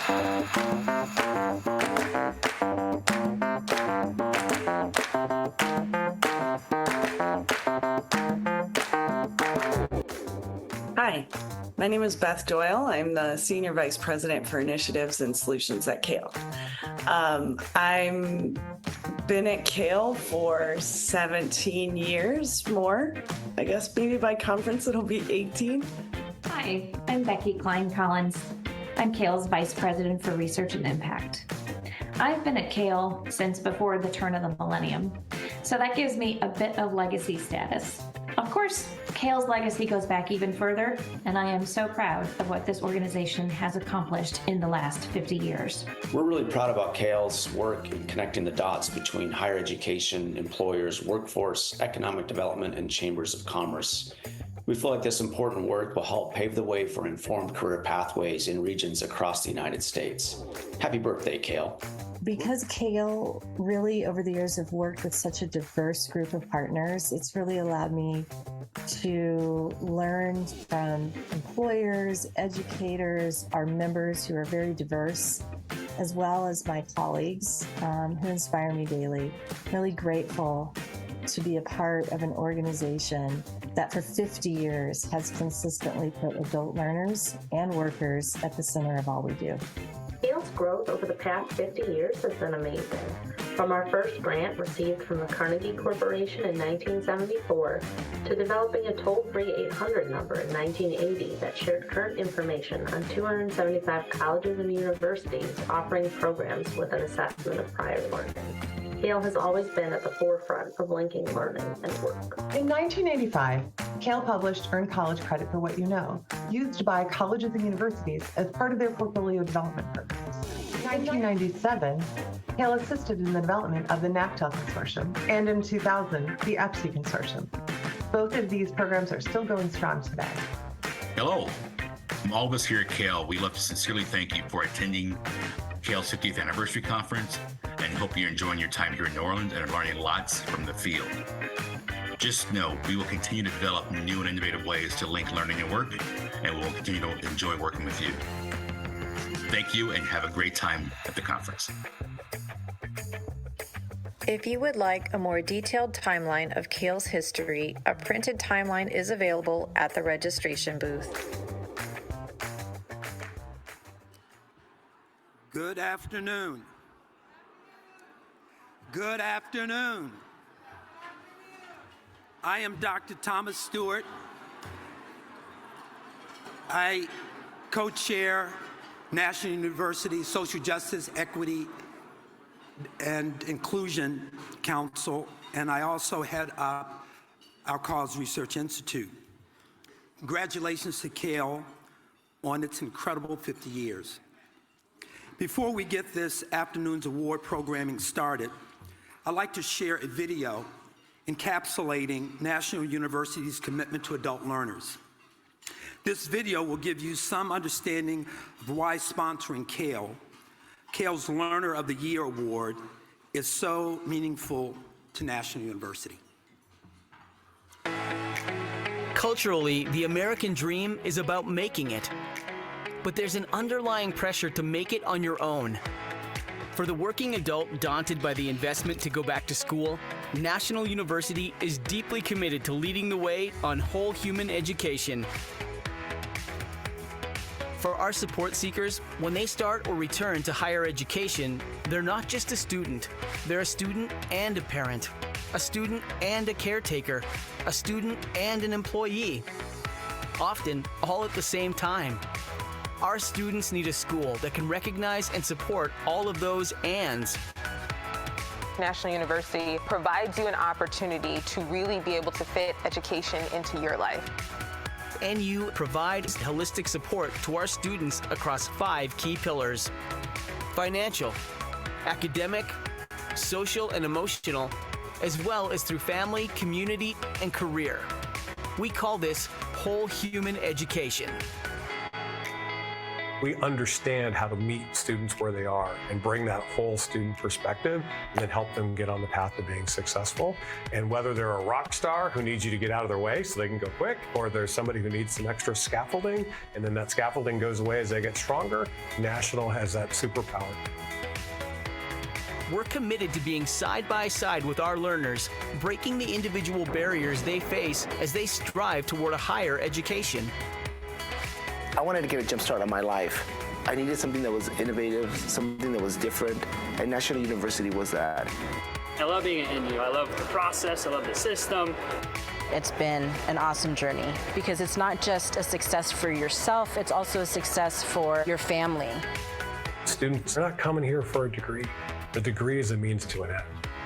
Hi, my name is Beth Doyle. I'm the Senior Vice President for Initiatives and Solutions at Kale. I'm been at Kale for 17 years more. I guess maybe by conference it'll be 18. Hi, I'm Becky Klein-Collins. I'm Kale's Vice President for Research and Impact. I've been at Kale since before the turn of the millennium, so that gives me a bit of legacy status. Of course, Kale's legacy goes back even further, and I am so proud of what this organization has accomplished in the last 50 years. We're really proud about Kale's work in connecting the dots between higher education, employers, workforce, economic development, and chambers of commerce. We feel like this important work will help pave the way for informed career pathways in regions across the United States. Happy birthday, Kale. Because Kale really over the years have worked with such a diverse group of partners, it's really allowed me to learn from employers, educators, our members who are very diverse, as well as my colleagues who inspire me daily. I'm really grateful to be a part of an organization that for 50 years has consistently put adult learners and workers at the center of all we do. Kale's growth over the past 50 years has been amazing. From our first grant received from the Carnegie Corporation in 1974 to developing a toll-free 800 number in 1980 that shared current information on 275 colleges and universities offering programs with an assessment of prior learning. Kale has always been at the forefront of linking learning and work. In 1985, Kale published Earn College Credit for What You Know, used by colleges and universities as part of their portfolio development programs. In 1997, Kale assisted in the development of the NACTEL Consortium, and in 2000, the EPSI Consortium. Both of these programs are still going strong today. Hello. From all of us here at Kale, we'd love to sincerely thank you for attending Kale's 50th Anniversary Conference, and hope you're enjoying your time here in New Orleans and are learning lots from the field. Just know we will continue to develop new and innovative ways to link learning and work, and we will continue to enjoy working with you. Thank you, and have a great time at the conference. If you would like a more detailed timeline of Kale's history, a printed timeline is available at the registration booth. Good afternoon. Good afternoon. I am Dr. Thomas Stewart. I co-chair National University Social Justice, Equity, and Inclusion Council, and I also head up our Cause Research Institute. Congratulations to Kale on its incredible 50 years. Before we get this afternoon's award programming started, I'd like to share a video encapsulating National University's commitment to adult learners. This video will give you some understanding of why sponsoring Kale's Learner of the Year Award, is so meaningful to National University. Culturally, the American dream is about making it. But there's an underlying pressure to make it on your own. For the working adult daunted by the investment to go back to school, National University is deeply committed to leading the way on whole human education. For our support seekers, when they start or return to higher education, they're not just a student. They're a student and a parent, a student and a caretaker, a student and an employee. Often, all at the same time. Our students need a school that can recognize and support all of those ands. National University provides you an opportunity to really be able to fit education into your life. NU provides holistic support to our students across 5 key pillars: financial, academic, social and emotional, as well as through family, community, and career. We call this whole human education. We understand how to meet students where they are and bring that whole student perspective and then help them get on the path to being successful. And whether they're a rock star who needs you to get out of their way so they can go quick, or there's somebody who needs some extra scaffolding, and then that scaffolding goes away as they get stronger, National has that superpower. We're committed to being side by side with our learners, breaking the individual barriers they face as they strive toward a higher education. I wanted to get a jump start on my life. I needed something that was innovative, something that was different, and National University was that. I love being at NU. I love the process, I love the system. It's been an awesome journey because it's not just a success for yourself, it's also a success for your family. Students are not coming here for a degree. The degree is a means to an end.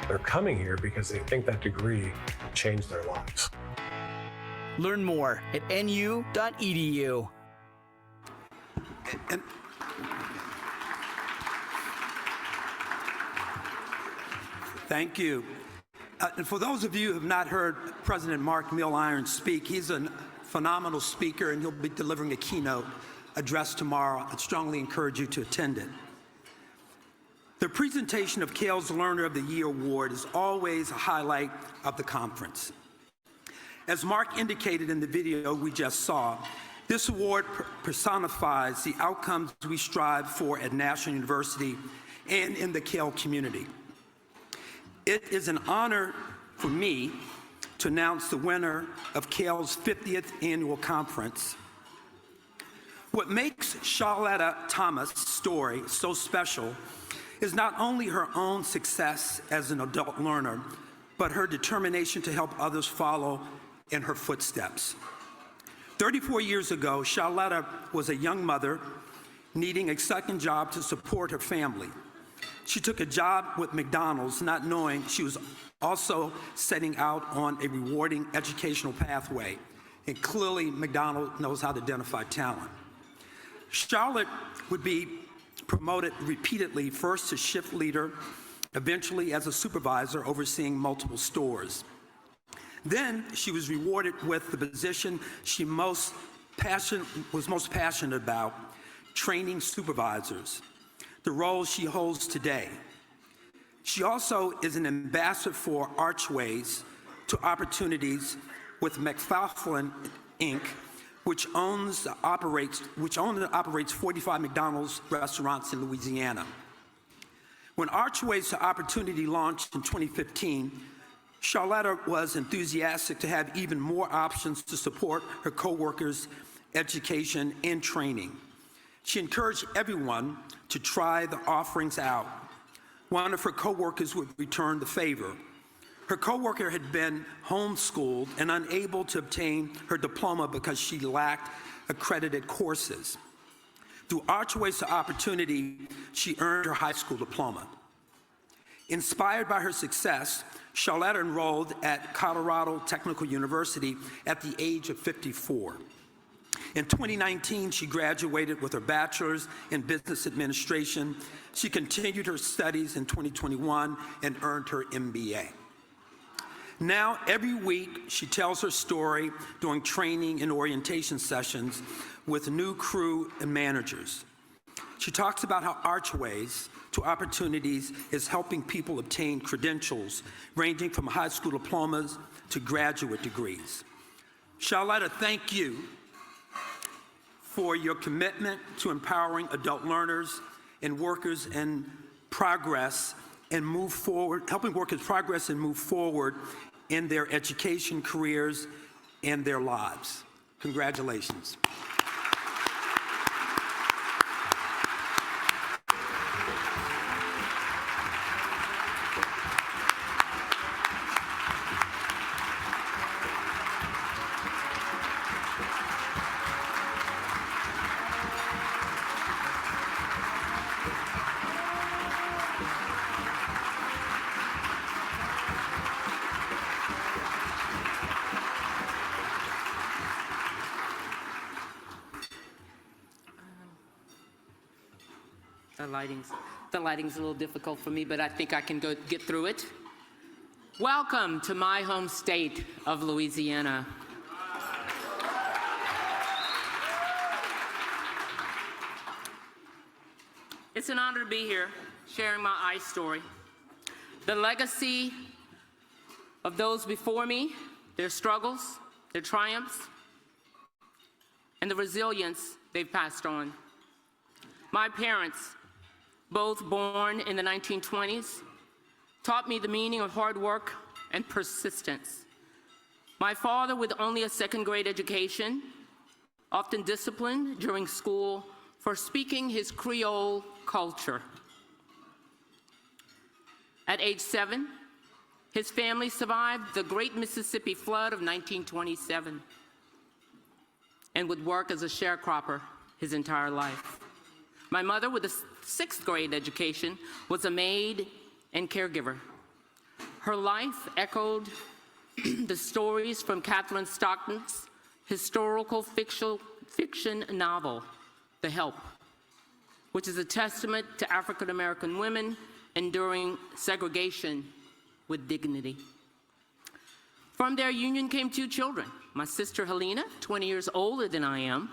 They're coming here because they think that degree changed their lives. Learn more at nu.edu. And thank you. And for those of you who have not heard President Mark Milliron speak, he's a phenomenal speaker, and he'll be delivering a keynote address tomorrow. I strongly encourage you to attend it. The presentation of Cale's Learner of the Year Award is always a highlight of the conference. As Mark indicated in the video we just saw, this award personifies the outcomes we strive for at National University and in the Cale community. It is an honor for me to announce the winner of Cale's 50th annual conference. What makes Charlotta Thomas' story so special is not only her own success as an adult learner, but her determination to help others follow in her footsteps. 34 years ago, Charlotta was a young mother needing a second job to support her family. She took a job with McDonald's, not knowing she was also setting out on a rewarding educational pathway. And clearly, McDonald's knows how to identify talent. Charlotte would be promoted repeatedly, first to shift leader, eventually as a supervisor overseeing multiple stores. Then she was rewarded with the position she was most passionate about, training supervisors, the role she holds today. She also is an ambassador for Archways to Opportunities with McFarland Inc., which owns and operates 45 McDonald's restaurants in Louisiana. When Archways to Opportunity launched in 2015, Charlotta was enthusiastic to have even more options to support her coworkers' education and training. She encouraged everyone to try the offerings out. One of her coworkers would return the favor. Her coworker had been homeschooled and unable to obtain her diploma because she lacked accredited courses. Through Archways to Opportunity, she earned her high school diploma. Inspired by her success, Charlotte enrolled at Colorado Technical University at the age of 54. In 2019, she graduated with her bachelor's in business administration. She continued her studies in 2021 and earned her MBA. Now, every week, she tells her story during training and orientation sessions with new crew and managers. She talks about how Archways to Opportunities is helping people obtain credentials ranging from high school diplomas to graduate degrees. Charlotta, thank you for your commitment to empowering adult learners and workers in progress and move forward, helping workers progress and move forward in their education, careers, and their lives. Congratulations. The lighting's a little difficult for me, but I think I can get through it. Welcome to my home state of Louisiana. It's an honor to be here sharing my ICE story. The legacy of those before me, their struggles, their triumphs, and the resilience they've passed on. My parents, both born in the 1920s, taught me the meaning of hard work and persistence. My father, with only a second-grade education, often disciplined during school for speaking his Creole culture. At age 7, his family survived the Great Mississippi Flood of 1927 and would work as a sharecropper his entire life. My mother, with a 6th grade education, was a maid and caregiver. Her life echoed the stories from Catherine Stockton's historical fiction novel, The Help, which is a testament to African American women enduring segregation with dignity. From their union came 2 children. My sister Helena, 20 years older than I am,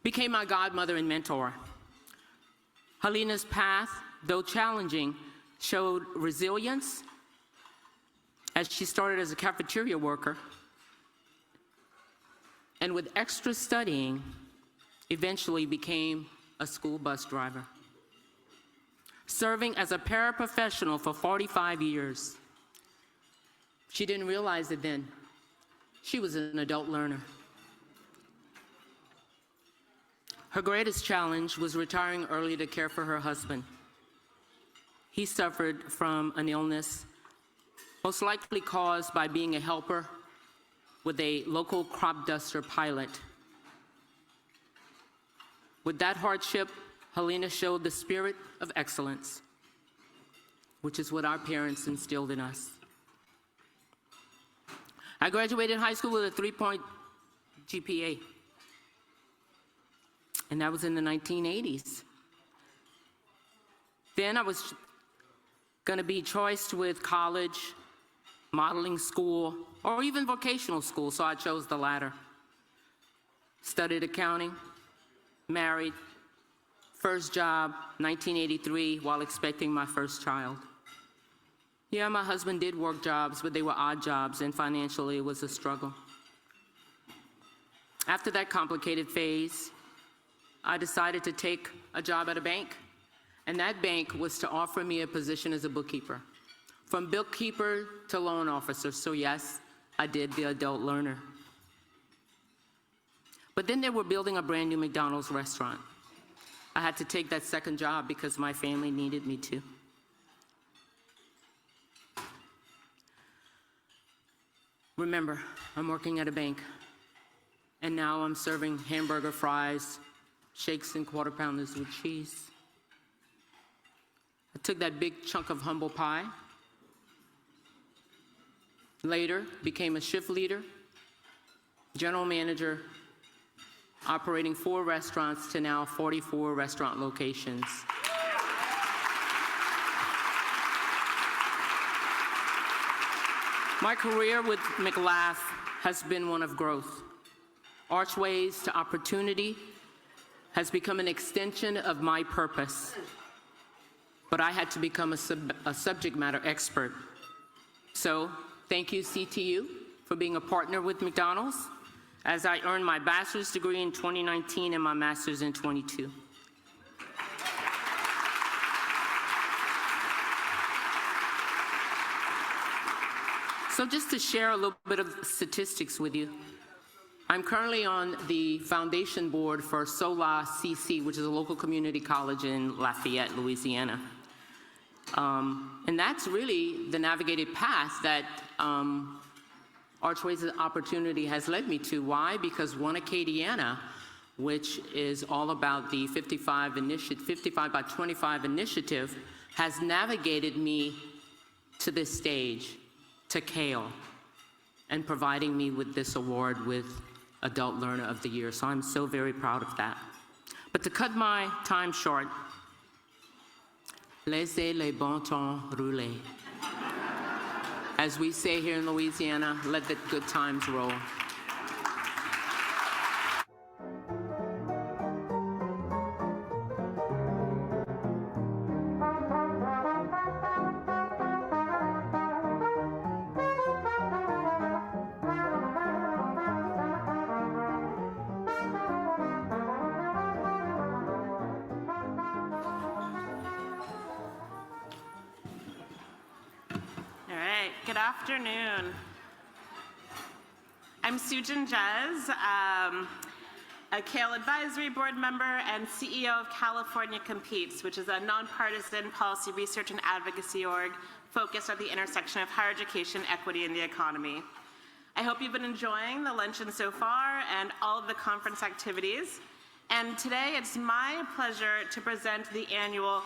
became my godmother and mentor. Helena's path, though challenging, showed resilience as she started as a cafeteria worker and with extra studying, eventually became a school bus driver, serving as a paraprofessional for 45 years. She didn't realize it then. She was an adult learner. Her greatest challenge was retiring early to care for her husband. He suffered from an illness, most likely caused by being a helper with a local crop duster pilot. With that hardship, Helena showed the spirit of excellence, which is what our parents instilled in us. I graduated high school with a 3-point GPA, and that was in the 1980s. Then I was going to be choiced with college, modeling school, or even vocational school, so I chose the latter. Studied accounting, married, first job, 1983, while expecting my first child. Yeah, my husband did work jobs, but they were odd jobs, and financially it was a struggle. After that complicated phase, I decided to take a job at a bank, and that bank was to offer me a position as a bookkeeper, from bookkeeper to loan officer. So yes, I did the adult learner. But then they were building a brand new McDonald's restaurant. I had to take that second job because my family needed me to. Remember, I'm working at a bank, and now I'm serving hamburger, fries, shakes, and quarter pounders with cheese. I took that big chunk of humble pie, later became a shift leader, general manager, operating 4 restaurants to now 44 restaurant locations. My career with McLaugh has been one of growth. Archways to Opportunity has become an extension of my purpose, but I had to become a subject matter expert. So thank you, CTU, for being a partner with McDonald's, as I earned my bachelor's degree in 2019 and my master's in 22. So just to share a little bit of statistics with you, I'm currently on the foundation board for SOLA CC, which is a local community college in Lafayette, Louisiana. And that's really the navigated path that Archways of Opportunity has led me to. Why? Because One Acadiana, which is all about the 55 by 25 initiative, has navigated me to this stage, to Cale, and providing me with this award with Adult Learner of the Year. So I'm so very proud of that. But to cut my time short, laissez les bon temps rouler. As we say here in Louisiana, let the good times roll. good afternoon. I'm Sujin Jez, a Kale Advisory Board member and CEO of California Competes, which is a nonpartisan policy research and advocacy org focused at the intersection of higher education, equity, and the economy. I hope you've been enjoying the luncheon so far and all of the conference activities. And today it's my pleasure to present the annual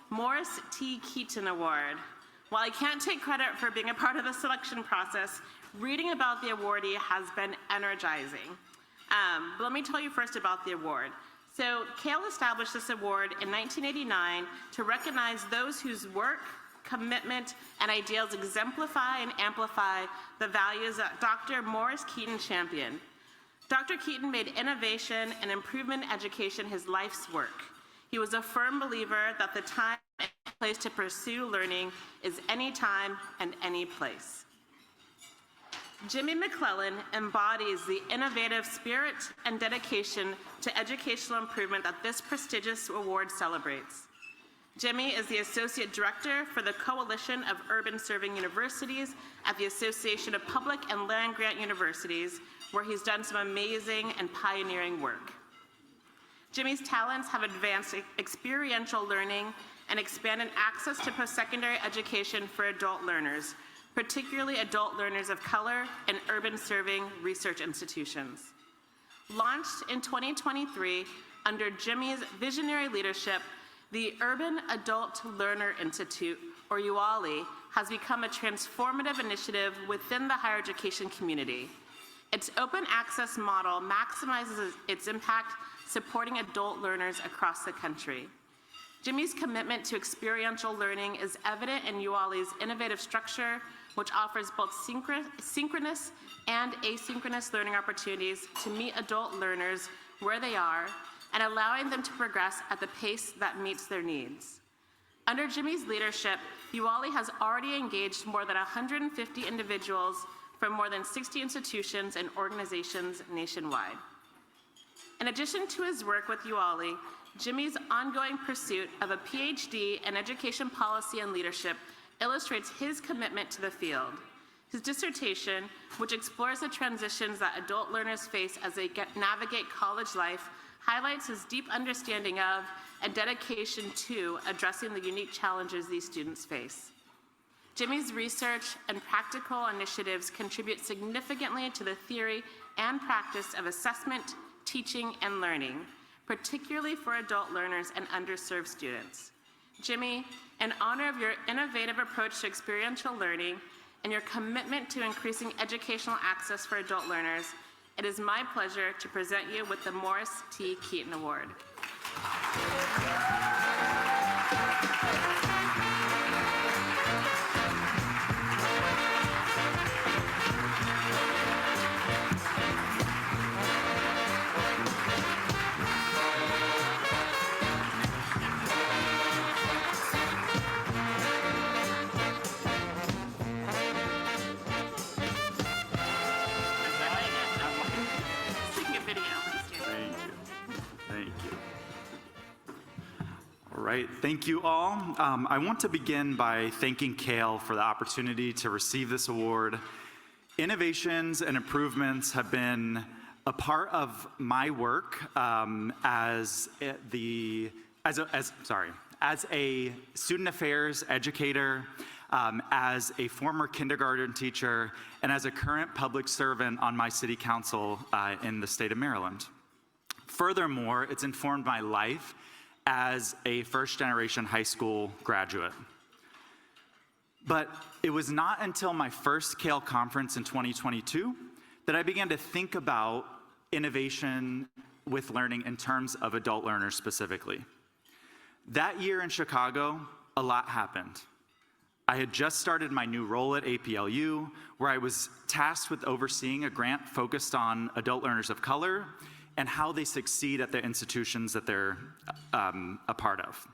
Morris T. Keaton Award. While I can't take credit for being a part of the selection process, reading about the awardee has been energizing. But let me tell you first about the award. So Kale established this award in 1989 to recognize those whose work, commitment, and ideals exemplify and amplify the values that Dr. Morris Keaton championed. Dr. Keaton made innovation and improvement in education his life's work. He was a firm believer that the time and place to pursue learning is any time and any place. Jimmy McClellan embodies the innovative spirit and dedication to educational improvement that this prestigious award celebrates. Jimmy is the Associate Director for the Coalition of Urban Serving Universities at the Association of Public and Land-Grant Universities, where he's done some amazing and pioneering work. Jimmy's talents have advanced experiential learning and expanded access to post-secondary education for adult learners, particularly adult learners of color and urban serving research institutions. Launched in 2023 under Jimmy's visionary leadership, the Urban Adult Learner Institute, or UALI, has become a transformative initiative within the higher education community. Its open access model maximizes its impact, supporting adult learners across the country. Jimmy's commitment to experiential learning is evident in UALI's innovative structure, which offers both synchronous and asynchronous learning opportunities to meet adult learners where they are and allowing them to progress at the pace that meets their needs. Under Jimmy's leadership, UALI has already engaged more than 150 individuals from more than 60 institutions and organizations nationwide. In addition to his work with UALI, Jimmy's ongoing pursuit of a PhD in education policy and leadership illustrates his commitment to the field. His dissertation, which explores the transitions that adult learners face as they navigate college life, highlights his deep understanding of and dedication to addressing the unique challenges these students face. Jimmy's research and practical initiatives contribute significantly to the theory and practice of assessment, teaching, and learning, particularly for adult learners and underserved students. Jimmy, in honor of your innovative approach to experiential learning and your commitment to increasing educational access for adult learners, it is my pleasure to present you with the Morris T. Keaton Award. Right, thank you all. I want to begin by thanking Kale for the opportunity to receive this award. Innovations and improvements have been a part of my work as a student affairs educator, as a former kindergarten teacher, and as a current public servant on my city council in the state of Maryland. Furthermore, it's informed my life as a first-generation high school graduate. But it was not until my first Kale conference in 2022 that I began to think about innovation with learning in terms of adult learners specifically. That year in Chicago, a lot happened. I had just started my new role at APLU, where I was tasked with overseeing a grant focused on adult learners of color and how they succeed at the institutions that they're a part of.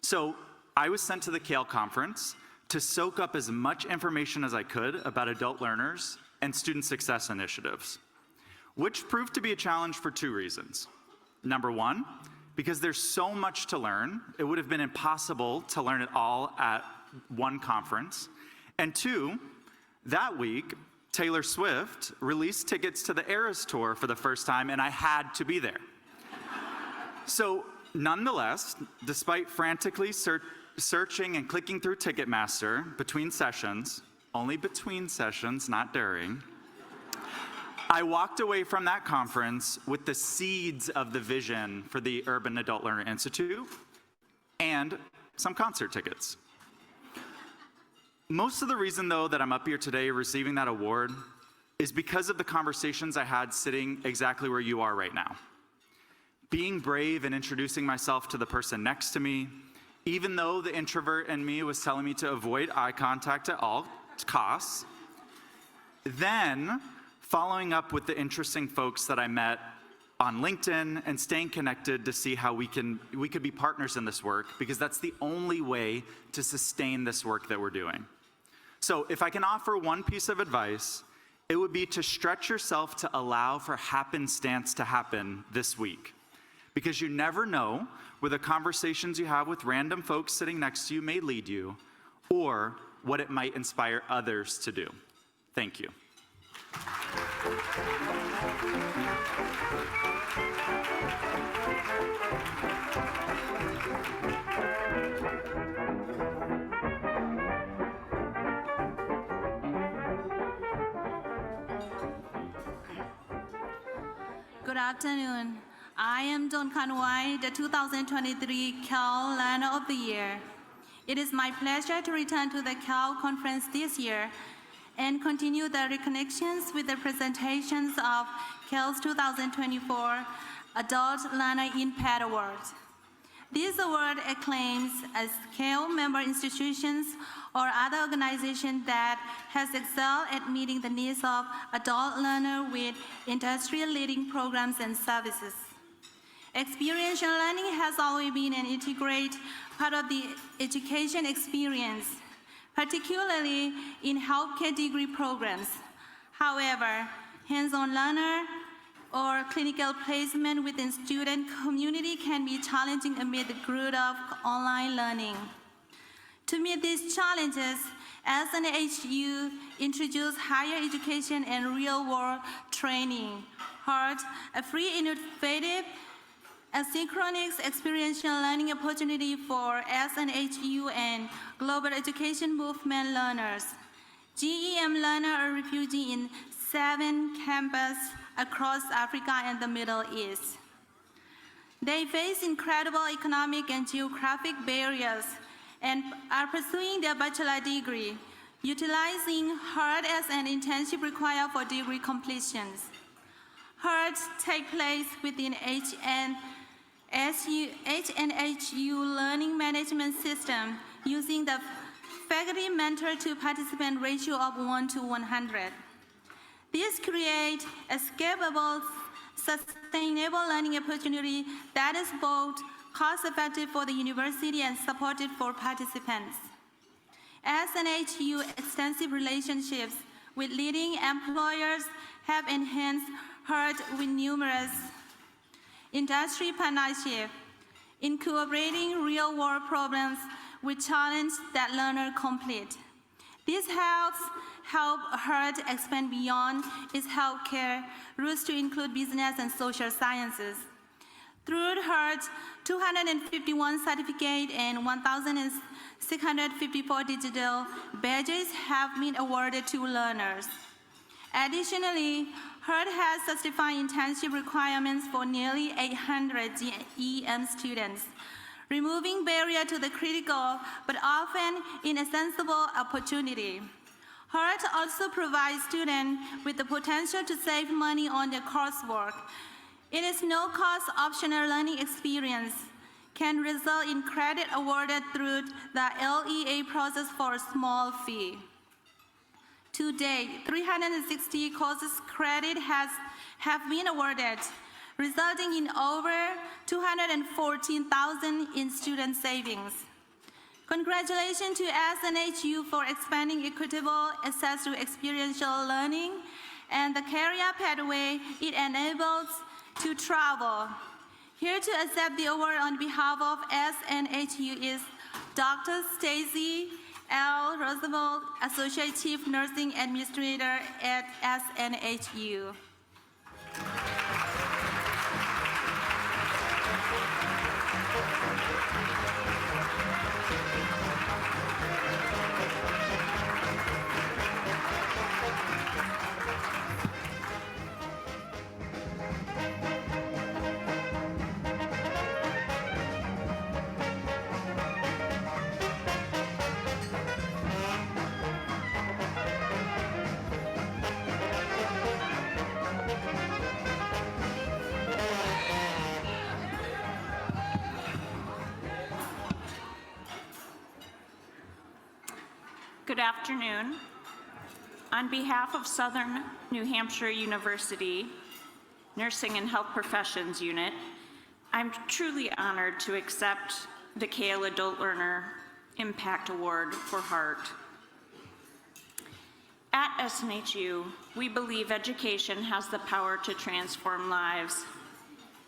So I was sent to the Kale conference to soak up as much information as I could about adult learners and student success initiatives, which proved to be a challenge for two reasons. Number one, because there's so much to learn, it would have been impossible to learn it all at one conference. And 2, that week, Taylor Swift released tickets to the Eras Tour for the first time, and I had to be there. So, nonetheless, despite frantically searching and clicking through Ticketmaster between sessions, only between sessions, not during, I walked away from that conference with the seeds of the vision for the Urban Adult Learner Institute and some concert tickets. Most of the reason, though, that I'm up here today receiving that award is because of the conversations I had sitting exactly where you are right now. Being brave and introducing myself to the person next to me, even though the introvert in me was telling me to avoid eye contact at all costs. Then following up with the interesting folks that I met on LinkedIn and staying connected to see how we could be partners in this work, because that's the only way to sustain this work that we're doing. So if I can offer one piece of advice, it would be to stretch yourself to allow for happenstance to happen this week. Because you never know where the conversations you have with random folks sitting next to you may lead you, or what it might inspire others to do. Thank you. Good afternoon. I am Don Kanwai, the 2023 Cal Learner of the Year. It is my pleasure to return to the Cal conference this year and continue the reconnections with the presentations of Cal's 2024 Adult Learner Impact Award. This award acclaims as Cal member institutions or other organizations that has excelled at meeting the needs of adult learners with industry-leading programs and services. Experiential learning has always been an integrated part of the education experience, particularly in healthcare degree programs. However, hands-on learner or clinical placement within student community can be challenging amid the growth of online learning. To meet these challenges, SNHU introduced higher education and real-world training, HEART, a free, innovative, asynchronous experiential learning opportunity for SNHU and global education movement learners. GEM learners are refugees in 7 campuses across Africa and the Middle East. They face incredible economic and geographic barriers and are pursuing their bachelor degree, utilizing HEART as an internship required for degree completions. HEART take place within HNHU learning management system using the faculty mentor to participant ratio of 1:100. This creates a scalable, sustainable learning opportunity that is both cost-effective for the university and supported for participants. SNHU extensive relationships with leading employers have enhanced HEART with numerous industry partnerships, incorporating real-world problems with challenges that learners complete. This help HEART expand beyond its healthcare roots to include business and social sciences. Through HEART, 251 certificate and 1,654 digital badges have been awarded to learners. Additionally, HEART has certified internship requirements for nearly 800 GEM students, removing barrier to the critical but often inaccessible opportunity. HEART also provides students with the potential to save money on their coursework. It is no-cost optional learning experience, can result in credit awarded through the LEA process for a small fee. To date, 360 courses credit have been awarded, resulting in over $214,000 in student savings. Congratulations to SNHU for expanding equitable access to experiential learning and the career pathway it enables to travel. Here to accept the award on behalf of SNHU is Dr. Stacy L. Roosevelt, Associate Chief Nursing Administrator at SNHU. Good afternoon. On behalf of Southern New Hampshire University Nursing and Health Professions Unit, I'm truly honored to accept the Kale Adult Learner Impact Award for Heart. At SNHU, we believe education has the power to transform lives,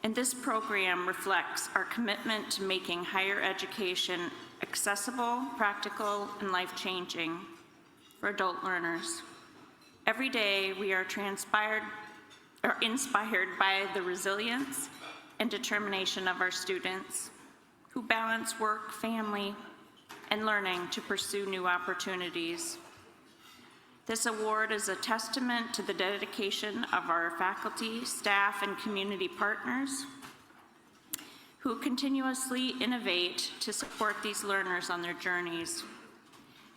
and this program reflects our commitment to making higher education accessible, practical, and life-changing for adult learners. Every day, we are inspired by the resilience and determination of our students who balance work, family, and learning to pursue new opportunities. This award is a testament to the dedication of our faculty, staff, and community partners who continuously innovate to support these learners on their journeys.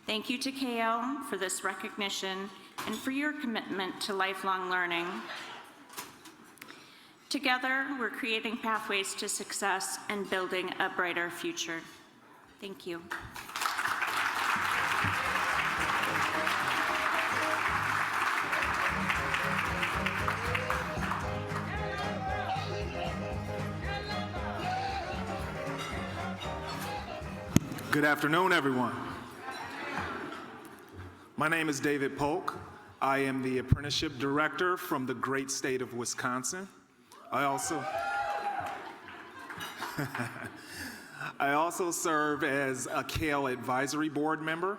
Thank you to KL for this recognition and for your commitment to lifelong learning. Together, we're creating pathways to success and building a brighter future. Thank you. Good afternoon, everyone. My name is David Polk. I am the Apprenticeship Director from the great state of Wisconsin. I also serve as a Kale Advisory Board member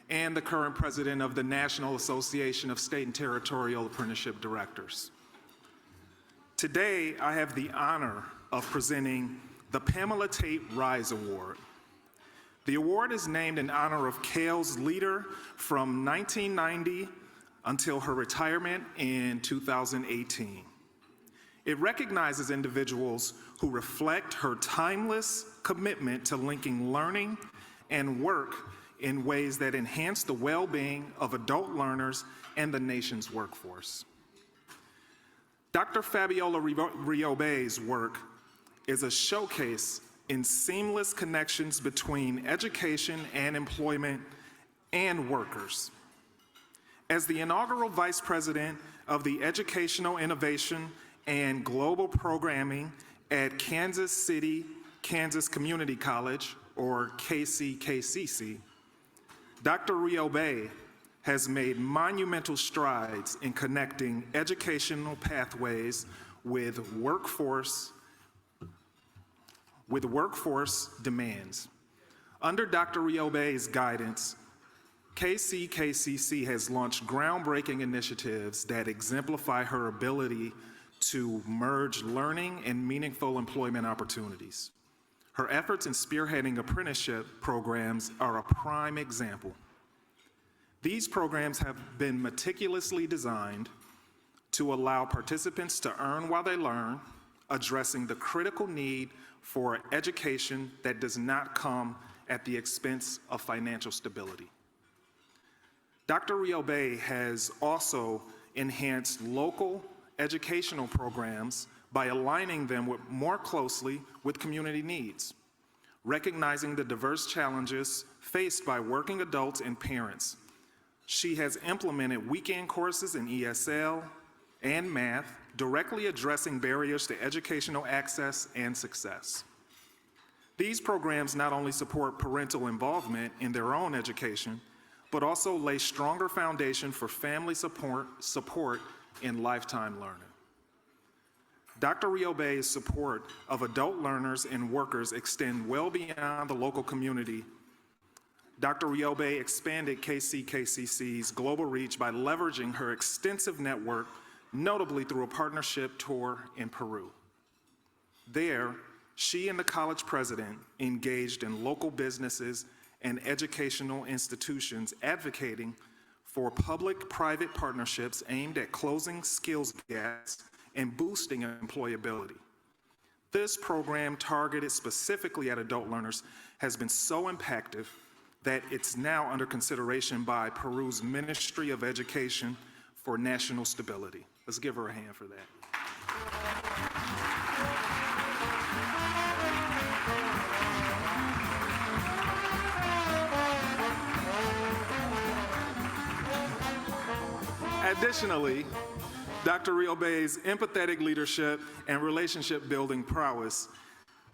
and the current president of the National Association of State and Territorial Apprenticeship Directors. Today, I have the honor of presenting the Pamela Tate Rise Award. The award is named in honor of Kale's leader from 1990 until her retirement in 2018. It recognizes individuals who reflect her timeless commitment to linking learning and work in ways that enhance the well-being of adult learners and the nation's workforce. Dr. Fabiola Riobe's work is a showcase in seamless connections between education and employment and workers. As the inaugural Vice President of the Educational Innovation and Global Programming at Kansas City, Kansas Community College, or KCKCC, Dr. Riobe has made monumental strides in connecting educational pathways with workforce demands. Under Dr. Riobe's guidance, KCKCC has launched groundbreaking initiatives that exemplify her ability to merge learning and meaningful employment opportunities. Her efforts in spearheading apprenticeship programs are a prime example. These programs have been meticulously designed to allow participants to earn while they learn, addressing the critical need for education that does not come at the expense of financial stability. Dr. Riobe has also enhanced local educational programs by aligning them more closely with community needs, recognizing the diverse challenges faced by working adults and parents. She has implemented weekend courses in ESL and math, directly addressing barriers to educational access and success. These programs not only support parental involvement in their own education, but also lay stronger foundation for family support in lifetime learning. Dr. Riobe's support of adult learners and workers extend well beyond the local community. Dr. Riobe expanded KCKCC's global reach by leveraging her extensive network, notably through a partnership tour in Peru. There, she and the college president engaged in local businesses and educational institutions advocating for public-private partnerships aimed at closing skills gaps and boosting employability. This program, targeted specifically at adult learners, has been so impactful that it's now under consideration by Peru's Ministry of Education for National Stability. Let's give her a hand for that. Additionally, Dr. Riobe's empathetic leadership and relationship building prowess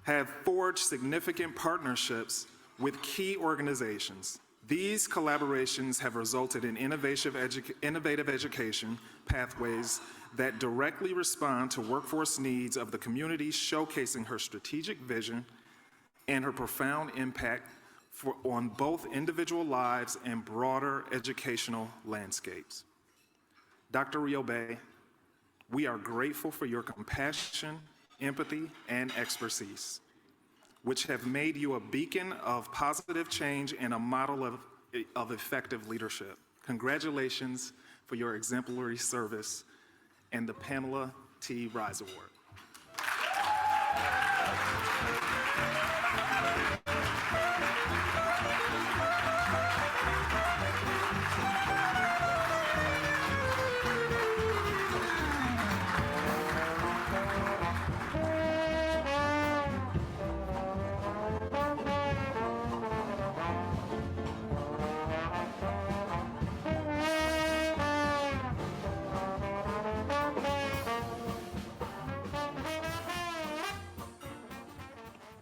have forged significant partnerships with key organizations. These collaborations have resulted in innovative education pathways that directly respond to workforce needs of the community, showcasing her strategic vision and her profound impact on both individual lives and broader educational landscapes. Dr. Riobe, we are grateful for your compassion, empathy, and expertise, which have made you a beacon of positive change and a model of effective leadership. Congratulations for your exemplary service and the Pamela T. Rise Award.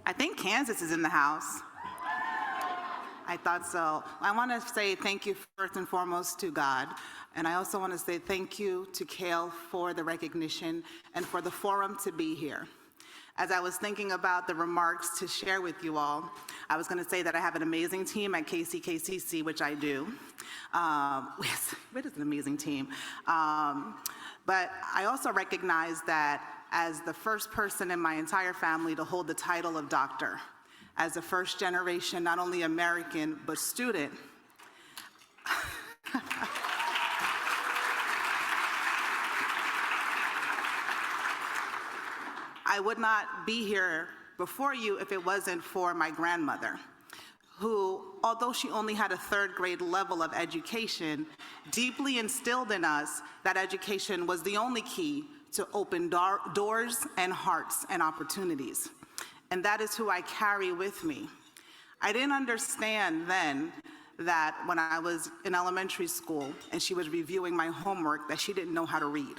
I think Kansas is in the house. I thought so. I want to say thank you first and foremost to God. And I also want to say thank you to Cale for the recognition and for the forum to be here. As I was thinking about the remarks to share with you all, I was going to say that I have an amazing team at KCKCC, which I do. It is an amazing team. But I also recognize that as the first person in my entire family to hold the title of doctor, as a first generation, not only American, but student, I would not be here before you if it wasn't for my grandmother, who, although she only had a third grade level of education, deeply instilled in us that education was the only key to open doors and hearts and opportunities. And that is who I carry with me. I didn't understand then that when I was in elementary school and she was reviewing my homework that she didn't know how to read.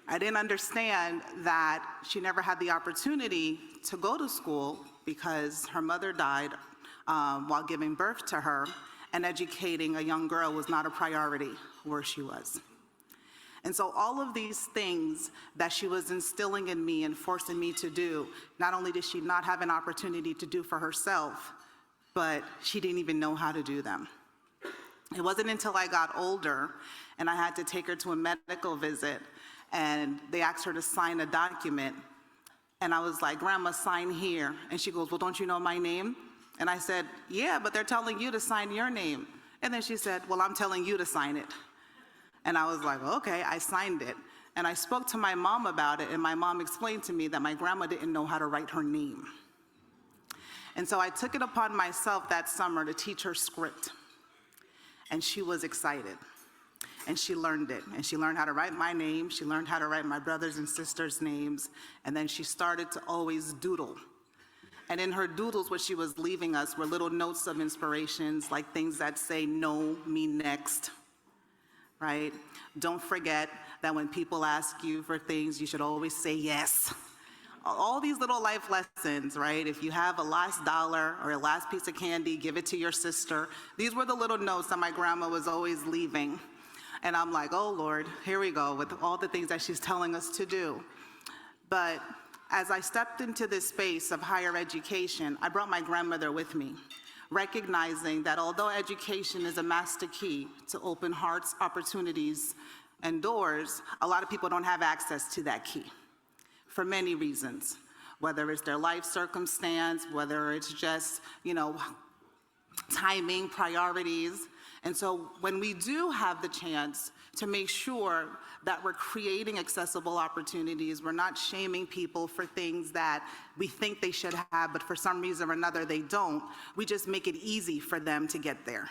I didn't understand that she never had the opportunity to go to school because her mother died while giving birth to her, and educating a young girl was not a priority where she was. And so all of these things that she was instilling in me and forcing me to do, not only did she not have an opportunity to do for herself, but she didn't even know how to do them. It wasn't until I got older and I had to take her to a medical visit and they asked her to sign a document. And I was like, Grandma, sign here. And she goes, well, don't you know my name? And I said, yeah, but they're telling you to sign your name. And then she said, well, I'm telling you to sign it. And I was like, okay, I signed it. And I spoke to my mom about it, and my mom explained to me that my grandma didn't know how to write her name. And so I took it upon myself that summer to teach her script. And she was excited. And she learned it. And she learned how to write my name. She learned how to write my brothers and sisters' names. And then she started to always doodle. And in her doodles, what she was leaving us were little notes of inspirations, like things that say, no, me next. Right? Don't forget that when people ask you for things, you should always say yes. All these little life lessons, right? If you have a last dollar or a last piece of candy, give it to your sister. These were the little notes that my grandma was always leaving. And I'm like, oh Lord, here we go with all the things that she's telling us to do. But as I stepped into this space of higher education, I brought my grandmother with me. recognizing that although education is a master key to open hearts, opportunities, and doors, a lot of people don't have access to that key for many reasons, whether it's their life circumstance, whether it's just, timing, priorities. And so when we do have the chance to make sure that we're creating accessible opportunities, we're not shaming people for things that we think they should have, but for some reason or another they don't, we just make it easy for them to get there.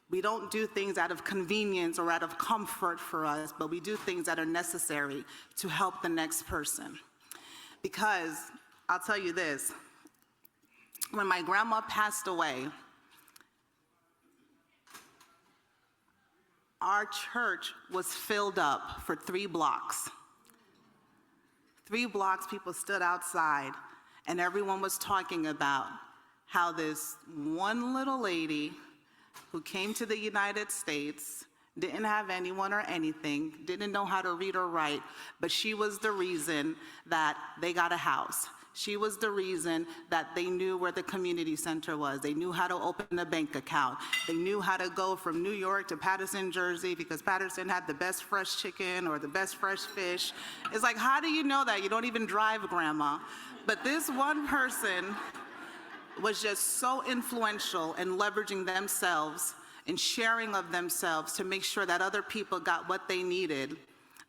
We don't do things out of convenience or out of comfort for us, but we do things that are necessary to help the next person. Because I'll tell you this, when my grandma passed away, our church was filled up for 3 blocks. 3 blocks, people stood outside, and everyone was talking about how this one little lady who came to the United States, didn't have anyone or anything, didn't know how to read or write, but she was the reason that they got a house. She was the reason that they knew where the community center was. They knew how to open a bank account. They knew how to go from New York to Patterson, Jersey, because Patterson had the best fresh chicken or the best fresh fish. It's like, how do you know that? You don't even drive, Grandma. But this one person was just so influential in leveraging themselves and sharing of themselves to make sure that other people got what they needed,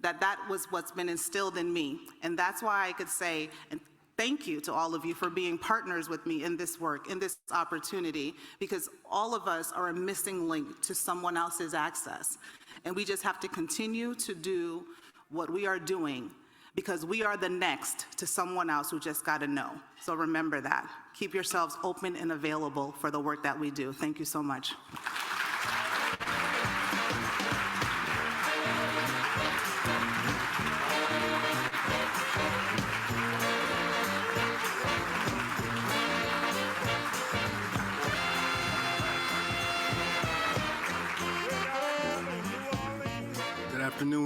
that was what's been instilled in me. And that's why I could say, and thank you to all of you for being partners with me in this work, in this opportunity, because all of us are a missing link to someone else's access. And we just have to continue to do what we are doing, because we are the next to someone else who just got to know. So remember that. Keep yourselves open and available for the work that we do. Thank you so much.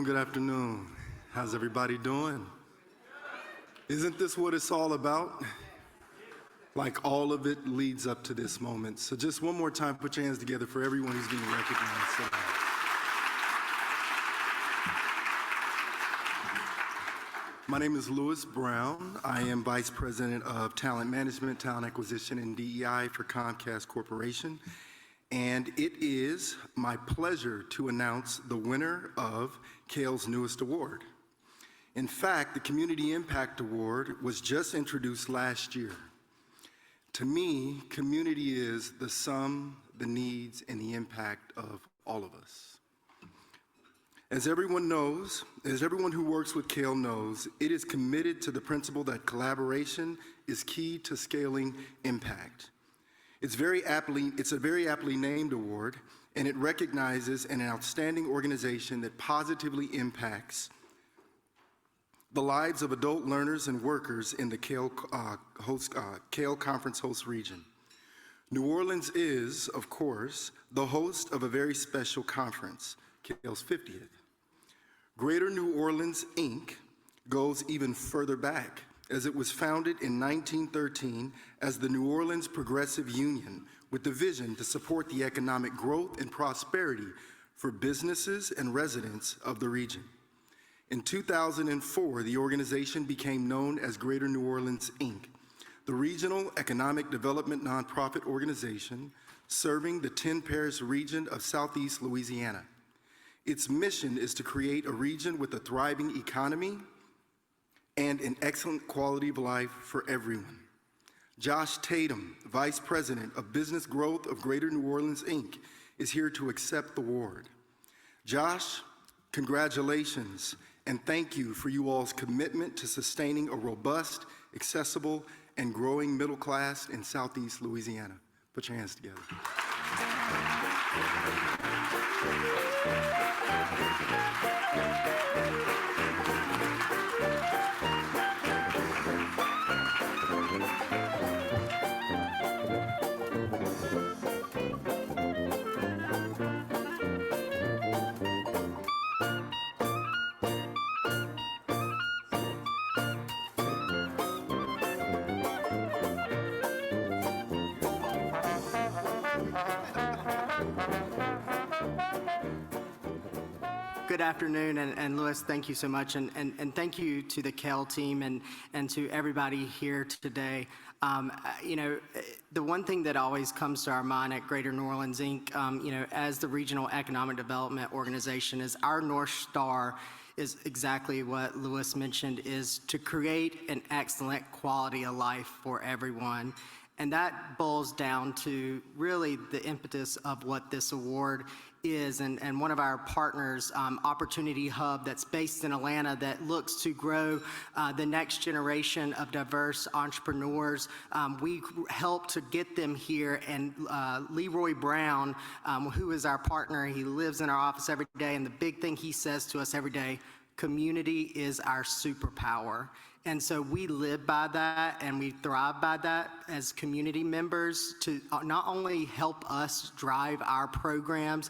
Good afternoon. How's everybody doing? Isn't this what it's all about? Like all of it leads up to this moment. So just one more time, put your hands together for everyone who's being recognized. My name is Louis Brown. I am Vice President of Talent Management, Talent Acquisition, and DEI for Comcast Corporation. And it is my pleasure to announce the winner of Cale's newest award. In fact, the Community Impact Award was just introduced last year. To me, community is the sum, the needs, and the impact of all of us. As everyone knows, as everyone who works with Cale knows, it is committed to the principle that collaboration is key to scaling impact. It's a very aptly named award, and it recognizes an outstanding organization that positively impacts the lives of adult learners and workers in the Cale Conference host region. New Orleans is, of course, the host of a very special conference, Cale's 50th. Greater New Orleans, Inc. goes even further back, as it was founded in 1913 as the New Orleans Progressive Union, with the vision to support the economic growth and prosperity for businesses and residents of the region. In 2004, the organization became known as Greater New Orleans, Inc., the regional economic development nonprofit organization serving the 10-parish region of Southeast Louisiana. Its mission is to create a region with a thriving economy and an excellent quality of life for everyone. Josh Tatum, Vice President of Business Growth of Greater New Orleans, Inc., is here to accept the award. Josh, congratulations, and thank you for you all's commitment to sustaining a robust, accessible, and growing middle class in Southeast Louisiana. Put your hands together. Good afternoon, and Louis, thank you so much, and thank you to the Kell team and to everybody here today. You know, the one thing that always comes to our mind at Greater New Orleans, Inc., you know, as the Regional Economic Development Organization, is our North Star is exactly what Louis mentioned, is to create an excellent quality of life for everyone. And that boils down to really the impetus of what this award is, and one of our partners, Opportunity Hub, that's based in Atlanta, that looks to grow the next generation of diverse entrepreneurs. We help to get them here, and Leroy Brown, who is our partner, he lives in our office every day, and the big thing he says to us every day, community is our superpower. And so we live by that, and we thrive by that as community members to not only help us drive our programs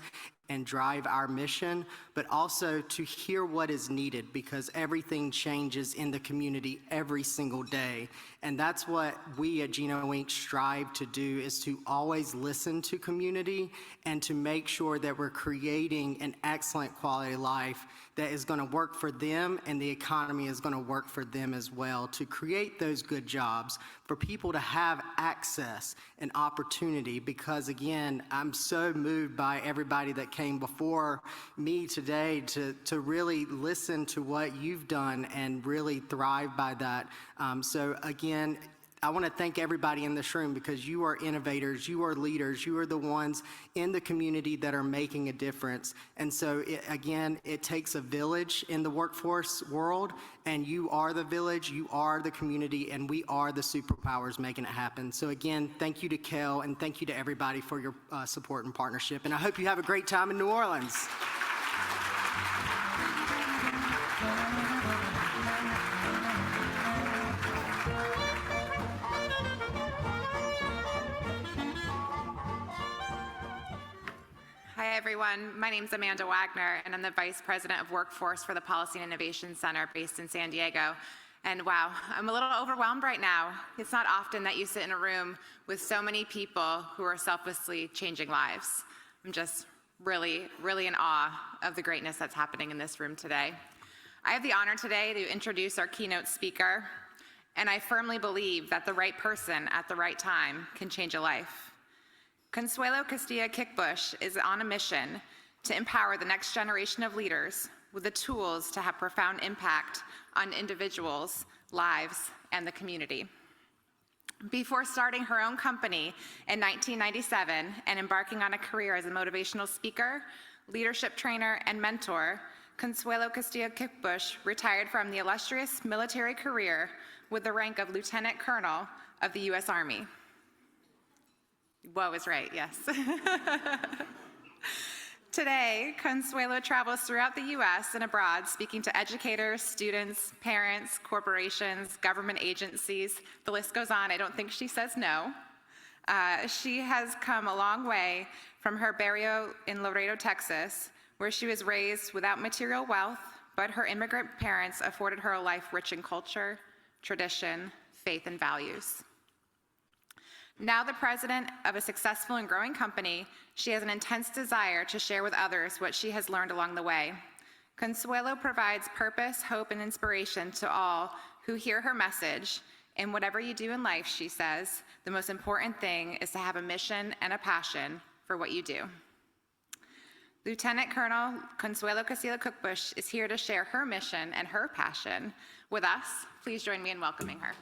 and drive our mission, but also to hear what is needed, because everything changes in the community every single day. And that's what we at Geno Inc. strive to do, is to always listen to community and to make sure that we're creating an excellent quality of life that is going to work for them, and the economy is going to work for them as well, to create those good jobs, for people to have access and opportunity. Because again, I'm so moved by everybody that came before me today to really listen to what you've done and really thrive by that. So again, I want to thank everybody in this room, because you are innovators, you are leaders, you are the ones in the community that are making a difference. And so, again, it takes a village in the workforce world, and you are the village, you are the community, and we are the superpowers making it happen. So again, thank you to Kell, and thank you to everybody for your support and partnership. And I hope you have a great time in New Orleans. Hi, everyone. My name is Amanda Wagner, and I'm the Vice President of Workforce for the Policy and Innovation Center based in San Diego. And wow, I'm a little overwhelmed right now. It's not often that you sit in a room with so many people who are selflessly changing lives. I'm just really, really in awe of the greatness that's happening in this room today. I have the honor today to introduce our keynote speaker, and I firmly believe that the right person at the right time can change a life. Consuelo Castilla-Kickbush is on a mission to empower the next generation of leaders with the tools to have profound impact on individuals' lives and the community. Before starting her own company in 1997 and embarking on a career as a motivational speaker, leadership trainer, and mentor, Consuelo Castilla-Kickbush retired from the illustrious military career with the rank of Lieutenant Colonel of the U.S. Army. Whoa is right, yes. Today, Consuelo travels throughout the U.S. and abroad, speaking to educators, students, parents, corporations, government agencies. The list goes on. I don't think she says no. She has come a long way from her barrio in Laredo, Texas, where she was raised without material wealth, but her immigrant parents afforded her a life rich in culture, tradition, faith, and values. Now the president of a successful and growing company, she has an intense desire to share with others what she has learned along the way. Consuelo provides purpose, hope, and inspiration to all who hear her message. And whatever you do in life, she says, the most important thing is to have a mission and a passion for what you do. Lieutenant Colonel Consuelo Castilla-Kickbush is here to share her mission and her passion with us. Please join me in welcoming her.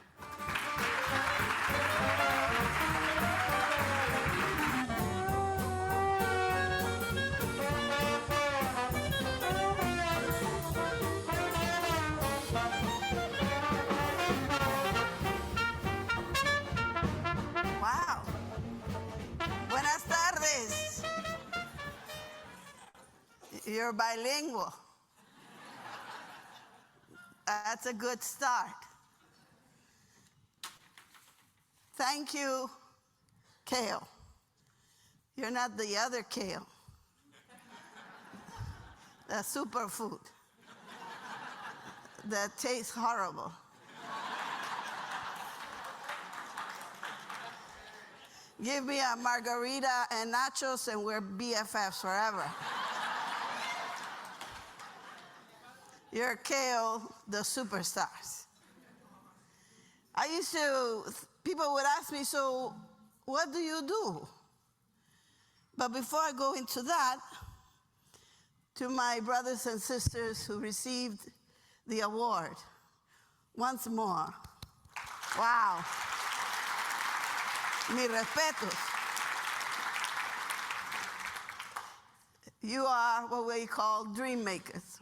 Wow. Buenas tardes. You're bilingual. That's a good start. Thank you, kale. You're not the other kale. The superfood that tastes horrible. Give me a margarita and nachos and we're BFFs forever. You're Kale, the superstars. People would ask me, so what do you do? But before I go into that, to my brothers and sisters who received the award, once more, wow. Mi respetos. You are what we call dream makers.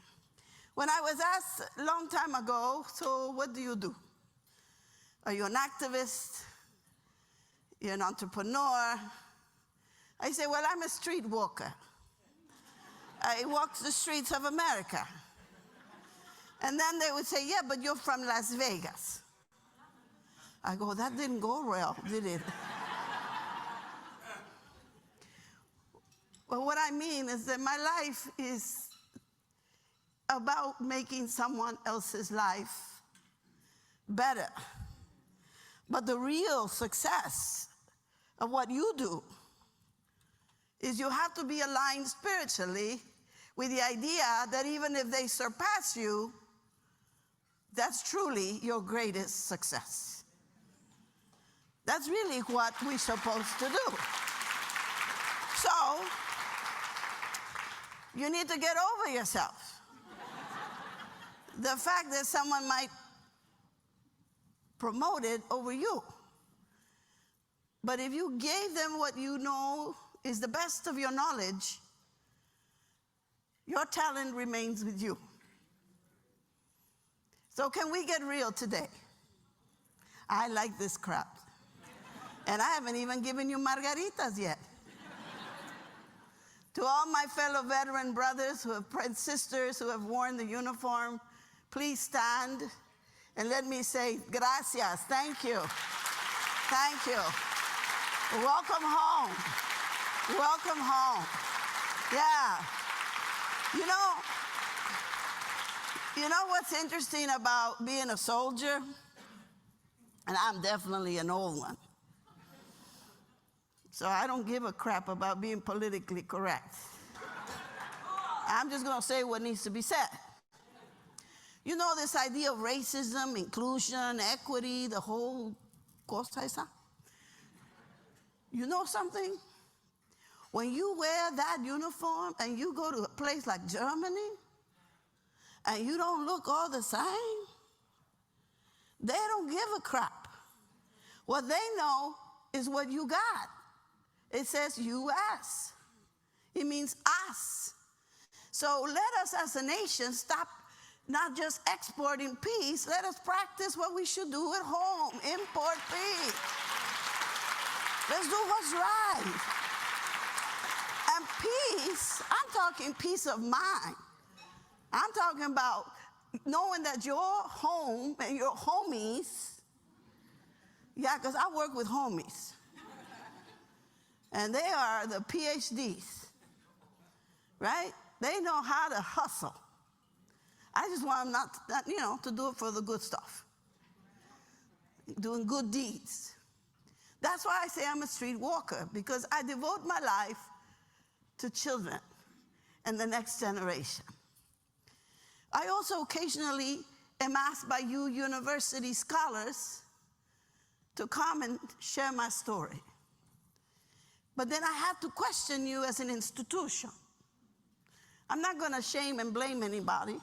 When I was asked a long time ago, so what do you do? Are you an activist? You're an entrepreneur? I say, well, I'm a street walker. I walk the streets of America. And then they would say, yeah, but you're from Las Vegas. I go, that didn't go well, did it? Well, what I mean is that my life is about making someone else's life better. But the real success of what you do is you have to be aligned spiritually with the idea that even if they surpass you, that's truly your greatest success. That's really what we're supposed to do. So, you need to get over yourself. The fact that someone might promote it over you. But if you gave them what you know is the best of your knowledge, your talent remains with you. So can we get real today? I like this crowd. And I haven't even given you margaritas yet. To all my fellow veteran brothers and sisters who have worn the uniform, please stand and let me say gracias, thank you. Thank you. Welcome home. Welcome home. Yeah. You know what's interesting about being a soldier? And I'm definitely an old one. So I don't give a crap about being politically correct. I'm just going to say what needs to be said. You know this idea of racism, inclusion, equity, the whole cosa esa? You know something? When you wear that uniform and you go to a place like Germany and you don't look all the same, they don't give a crap. What they know is what you got. It says U.S. It means us. So let us as a nation stop not just exporting peace, let us practice what we should do at home, import peace. Let's do what's right. And peace, I'm talking peace of mind. I'm talking about knowing that your home and your homies, yeah, because I work with homies. And they are the PhDs, right? They know how to hustle. I just want them to do it for the good stuff. Doing good deeds. That's why I say I'm a street walker, because I devote my life to children and the next generation. I also occasionally am asked by you university scholars to come and share my story. But then I have to question you as an institution. I'm not going to shame and blame anybody.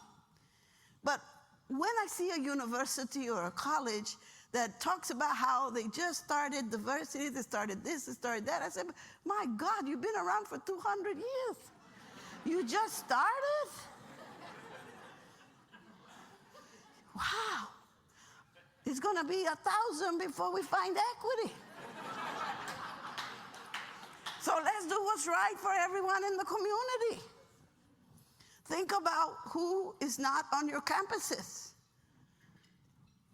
But when I see a university or a college that talks about how they just started diversity, they started this, they started that, I said, my God, you've been around for 200 years. You just started? Wow. It's going to be 1,000 before we find equity. So let's do what's right for everyone in the community. Think about who is not on your campuses.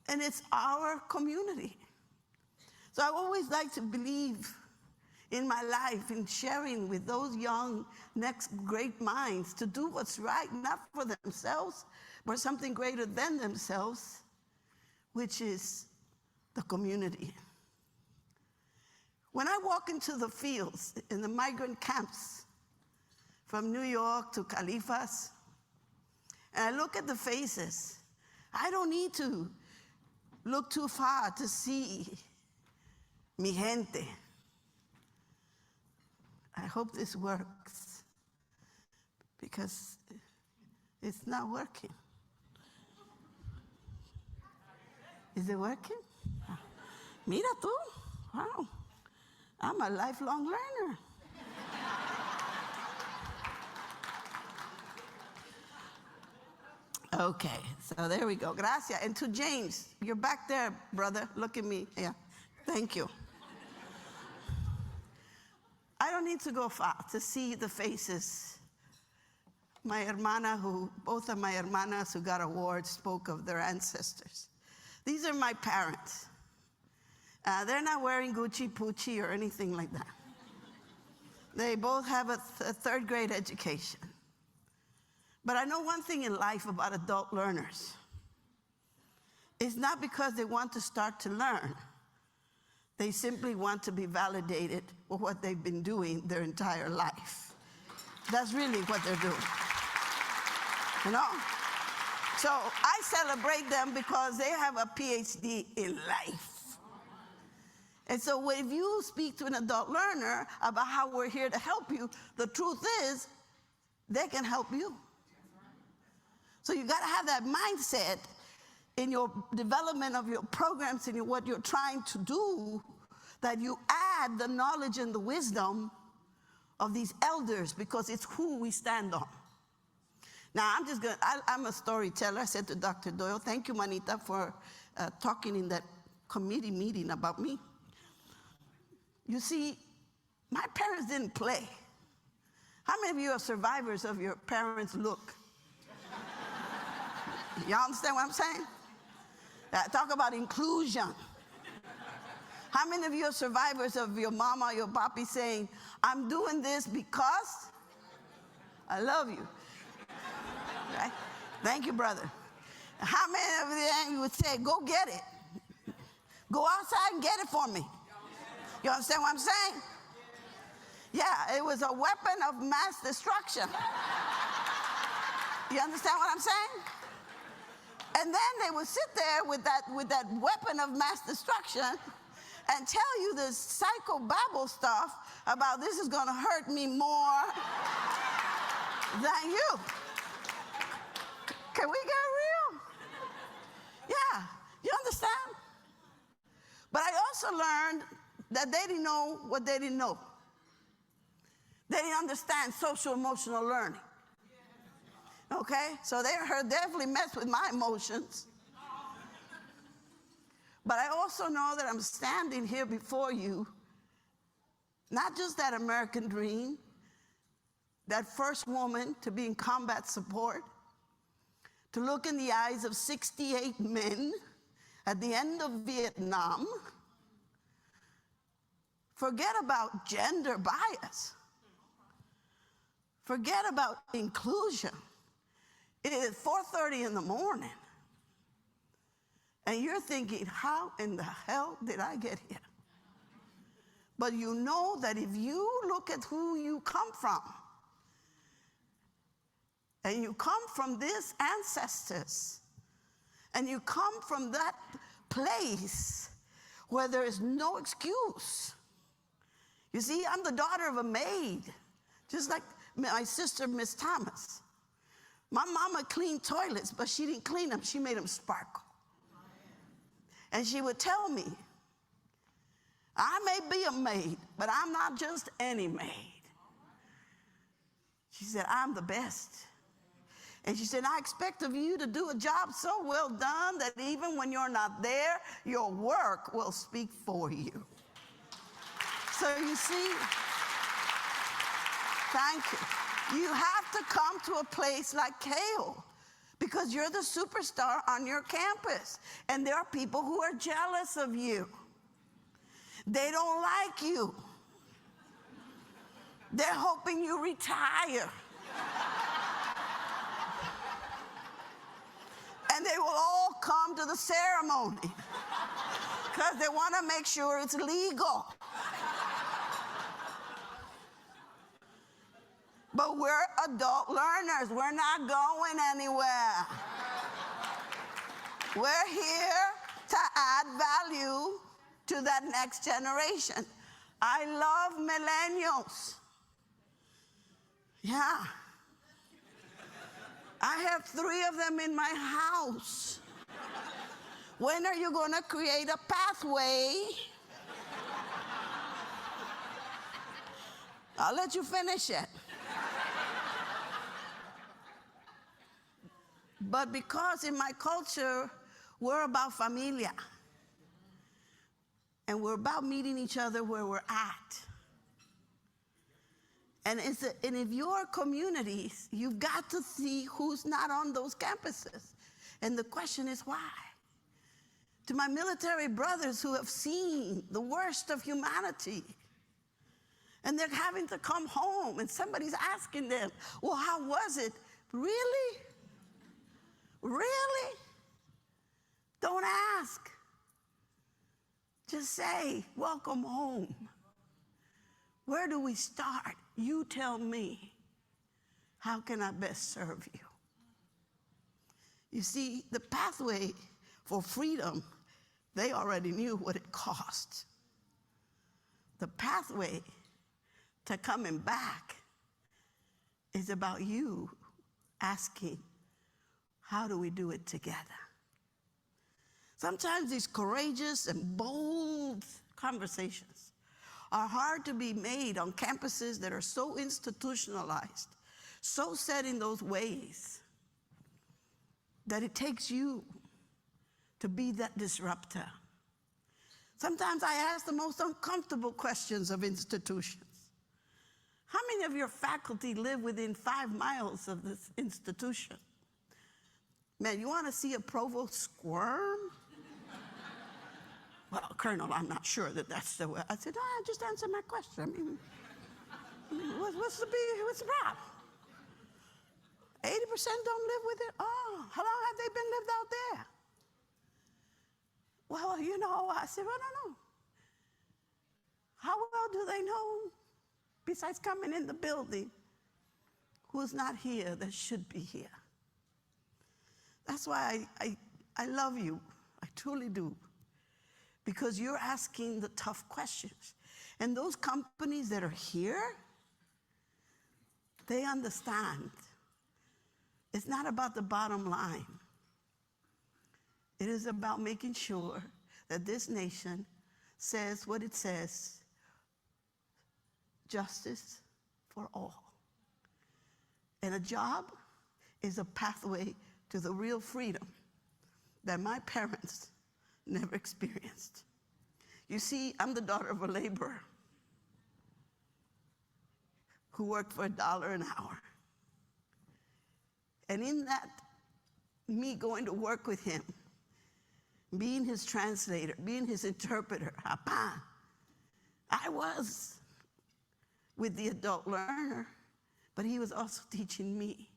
And it's our community. So I always like to believe in my life, in sharing with those young next great minds to do what's right, not for themselves, but something greater than themselves, which is the community. When I walk into the fields, in the migrant camps, from New York to Califas, and I look at the faces, I don't need to look too far to see mi gente. I hope this works, because it's not working. Is it working? Mira tú. Wow. I'm a lifelong learner. Okay, so there we go. Gracias. And to James, you're back there, brother. Look at me. Yeah, thank you. I don't need to go far to see the faces. My hermana, both of my hermanas who got awards spoke of their ancestors. These are my parents. They're not wearing Gucci Poochie or anything like that. They both have a third grade education. But I know one thing in life about adult learners. It's not because they want to start to learn. They simply want to be validated for what they've been doing their entire life. That's really what they're doing. You know? So I celebrate them because they have a PhD in life. And so if you speak to an adult learner about how we're here to help you, the truth is, they can help you. So you got to have that mindset in your development of your programs and what you're trying to do, that you add the knowledge and the wisdom of these elders, because it's who we stand on. Now, I'm a storyteller. I said to Dr. Doyle, thank you, Manita, for talking in that committee meeting about me. You see, my parents didn't play. How many of you are survivors of your parents' look? Y'all understand what I'm saying? Talk about inclusion. How many of you are survivors of your mama or your papi saying, I'm doing this because I love you? Right? Thank you, brother. How many of you would say, go get it? Go outside and get it for me. You understand what I'm saying? Yeah, it was a weapon of mass destruction. You understand what I'm saying? And then they would sit there with that weapon of mass destruction and tell you this psychobabble stuff about this is going to hurt me more than you. Can we get real? Yeah, you understand? But I also learned that they didn't know what they didn't know. They didn't understand social emotional learning. Okay? So they definitely messed with my emotions. But I also know that I'm standing here before you, not just that American dream, that first woman to be in combat support, to look in the eyes of 68 men at the end of Vietnam. Forget about gender bias. Forget about inclusion. It is 4:30 in the morning. And you're thinking, how in the hell did I get here? But you know that if you look at who you come from, and you come from these ancestors, and you come from that place where there is no excuse. You see, I'm the daughter of a maid, just like my sister, Miss Thomas. My mama cleaned toilets, but she didn't clean them. She made them sparkle. And she would tell me, I may be a maid, but I'm not just any maid. She said, I'm the best. And she said, I expect of you to do a job so well done that even when you're not there, your work will speak for you. So you see, thank you. You have to come to a place like Kale, because you're the superstar on your campus. And there are people who are jealous of you. They don't like you. They're hoping you retire. And they will all come to the ceremony because they want to make sure it's legal. But we're adult learners. We're not going anywhere. We're here to add value to that next generation. I love millennials. Yeah. I have 3 of them in my house. When are you going to create a pathway? I'll let you finish it. But because in my culture, we're about familia. And we're about meeting each other where we're at. And if your communities, you've got to see who's not on those campuses. And the question is why? To my military brothers who have seen the worst of humanity, and they're having to come home, and somebody's asking them, well, how was it? Really? Really? Don't ask. Just say, welcome home. Where do we start? You tell me. How can I best serve you? You see, the pathway for freedom, they already knew what it cost. The pathway to coming back is about you asking, how do we do it together? Sometimes these courageous and bold conversations are hard to be made on campuses that are so institutionalized, so set in those ways, that it takes you to be that disruptor. Sometimes I ask the most uncomfortable questions of institutions. How many of your faculty live within 5 miles of this institution? Man, you want to see a provost squirm? Well, Colonel, I'm not sure that that's the way. I said, no, just answer my question. I mean, what's the problem? 80% don't live with it? Oh, how long have they been lived out there? Well, you know, I said, well, no. How well do they know, besides coming in the building, who's not here that should be here? That's why I love you. I truly do. Because you're asking the tough questions. And those companies that are here, they understand. It's not about the bottom line. It is about making sure that this nation says what it says, justice for all. And a job is a pathway to the real freedom that my parents never experienced. You see, I'm the daughter of a laborer who worked for $1 an hour. And in that, me going to work with him, being his translator, being his interpreter, I was with the adult learner, but he was also teaching me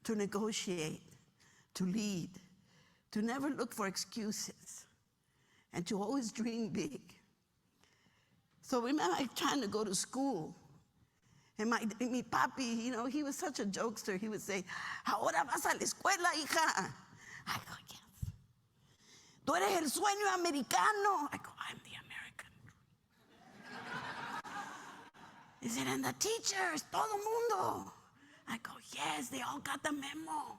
to negotiate, to lead, to never look for excuses, and to always dream big. So remember, I was trying to go to school, and my papi, you know, he was such a jokester. He would say, "Ahora vas a la escuela, hija." I go, yes. ¿Tú eres el sueño americano? I go, I'm the American. He said, and the teachers, todo mundo. I go, yes, they all got the memo.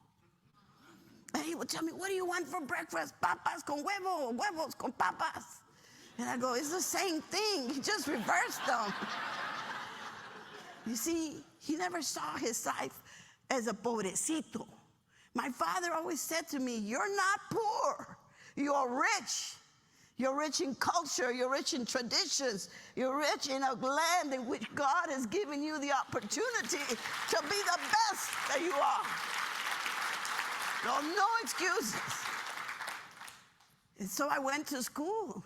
And he would tell me, what do you want for breakfast? Papas con huevo, huevos con papas. And I go, it's the same thing. You just reversed them. You see, he never saw his life as a pobrecito. My father always said to me, you're not poor. You're rich. You're rich in culture. You're rich in traditions. You're rich in a land in which God has given you the opportunity to be the best that you are. No excuses. And so I went to school,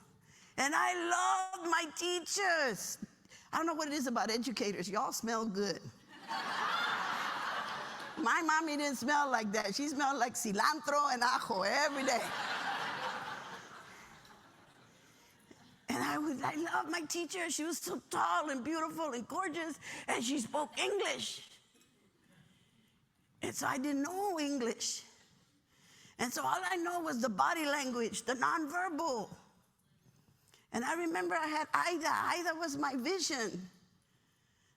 and I loved my teachers. I don't know what it is about educators. Y'all smell good. My mommy didn't smell like that. She smelled like cilantro and ajo every day. And I loved my teacher. She was so tall and beautiful and gorgeous, and she spoke English. And so I didn't know English. And so all I know was the body language, the nonverbal. And I remember I had Ida. Ida was my vision.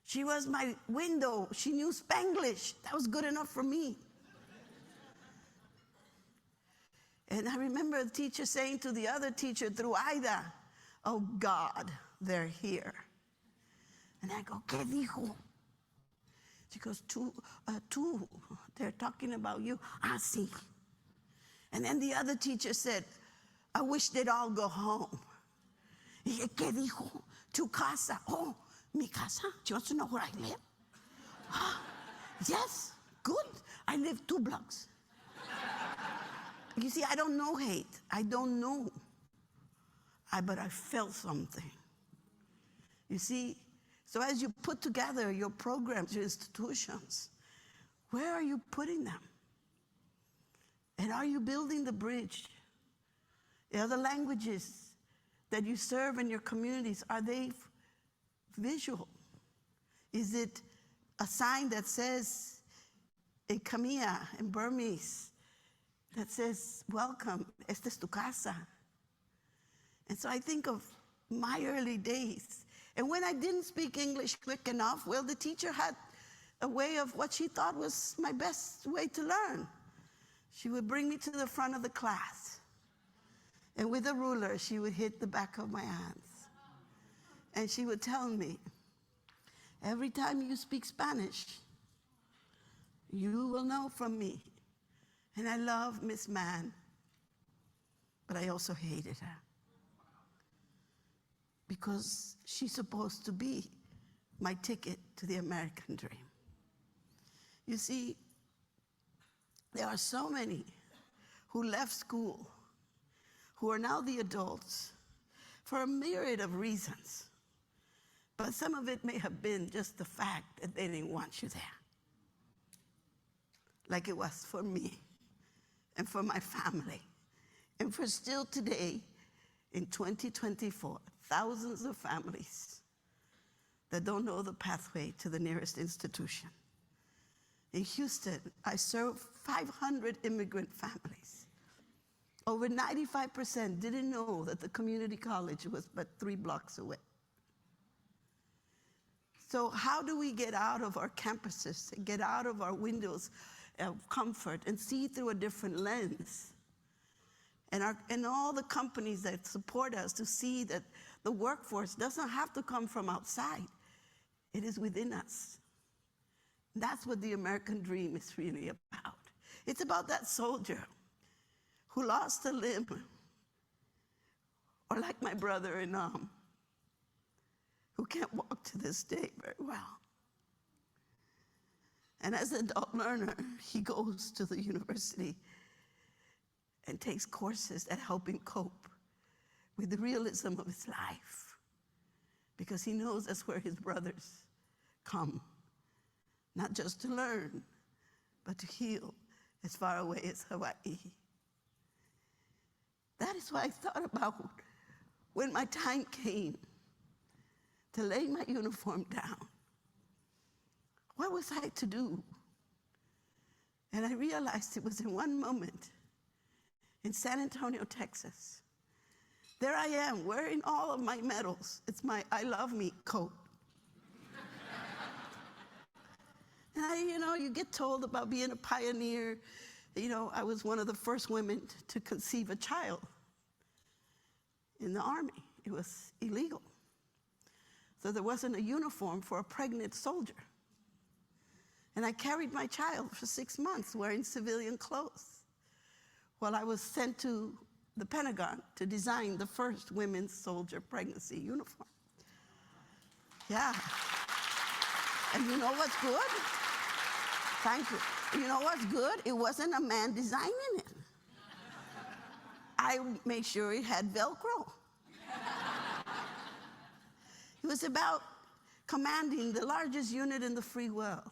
She was my window. She knew Spanglish. That was good enough for me. And I remember the teacher saying to the other teacher through Ida, "Oh God, they're here." And I go, "¿Qué dijo?" She goes, tú, they're talking about you. "Ah, sí." And then the other teacher said, "I wish they'd all go home." Y dije, "¿Qué dijo?" "Tu casa." "Oh, mi casa? She wants to know where I live?" "Yes, good. I live 2 blocks. You see, I don't know hate. I don't know. But I felt something. You see, so as you put together your programs, your institutions, where are you putting them? And are you building the bridge? The other languages that you serve in your communities, are they visual? Is it a sign that says in Khmer, in Burmese, that says, "Welcome, esta es tu casa"? And so I think of my early days. And when I didn't speak English quick enough, well, the teacher had a way of what she thought was my best way to learn. She would bring me to the front of the class. And with a ruler, she would hit the back of my hands. And she would tell me, "Every time you speak Spanish, you will know from me." And I love Miss Mann, but I also hated her. Because she's supposed to be my ticket to the American dream. You see, there are so many who left school, who are now the adults, for a myriad of reasons. But some of it may have been just the fact that they didn't want you there. Like it was for me, and for my family, and for still today, in 2024, thousands of families that don't know the pathway to the nearest institution. In Houston, I served 500 immigrant families. Over 95% didn't know that the community college was but 3 blocks away. So how do we get out of our campuses, and get out of our windows of comfort and see through a different lens? And all the companies that support us to see that the workforce doesn't have to come from outside. It is within us. That's what the American dream is really about. It's about that soldier who lost a limb, or like my brother in who can't walk to this day very well. And as an adult learner, he goes to the university and takes courses that help him cope with the realism of his life, because he knows that's where his brothers come, not just to learn, but to heal as far away as Hawaii. That is what I thought about when my time came to lay my uniform down. What was I to do? And I realized it was in one moment in San Antonio, Texas. There I am, wearing all of my medals. It's my I Love Me coat. And you get told about being a pioneer. I was one of the first women to conceive a child in the Army. It was illegal. So there wasn't a uniform for a pregnant soldier. And I carried my child for 6 months wearing civilian clothes, while I was sent to the Pentagon to design the first women's soldier pregnancy uniform. Yeah. And you know what's good? Thank you. You know what's good? It wasn't a man designing it. I made sure it had Velcro. It was about commanding the largest unit in the free world,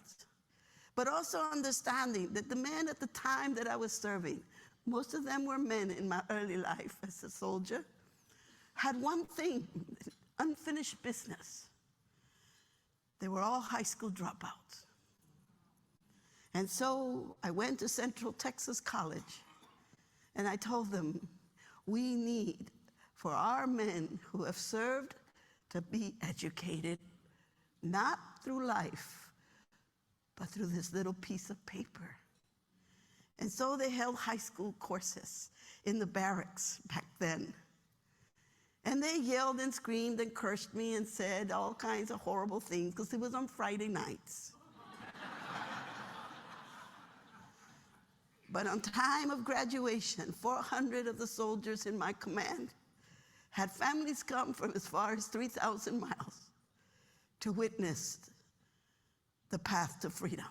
but also understanding that the men at the time that I was serving, most of them were men in my early life as a soldier, had one thing, unfinished business. They were all high school dropouts. And so I went to Central Texas College, and I told them, we need for our men who have served to be educated, not through life, but through this little piece of paper. And so they held high school courses in the barracks back then. And they yelled and screamed and cursed me and said all kinds of horrible things because it was on Friday nights. But on time of graduation, 400 of the soldiers in my command had families come from as far as 3,000 miles to witness the path to freedom.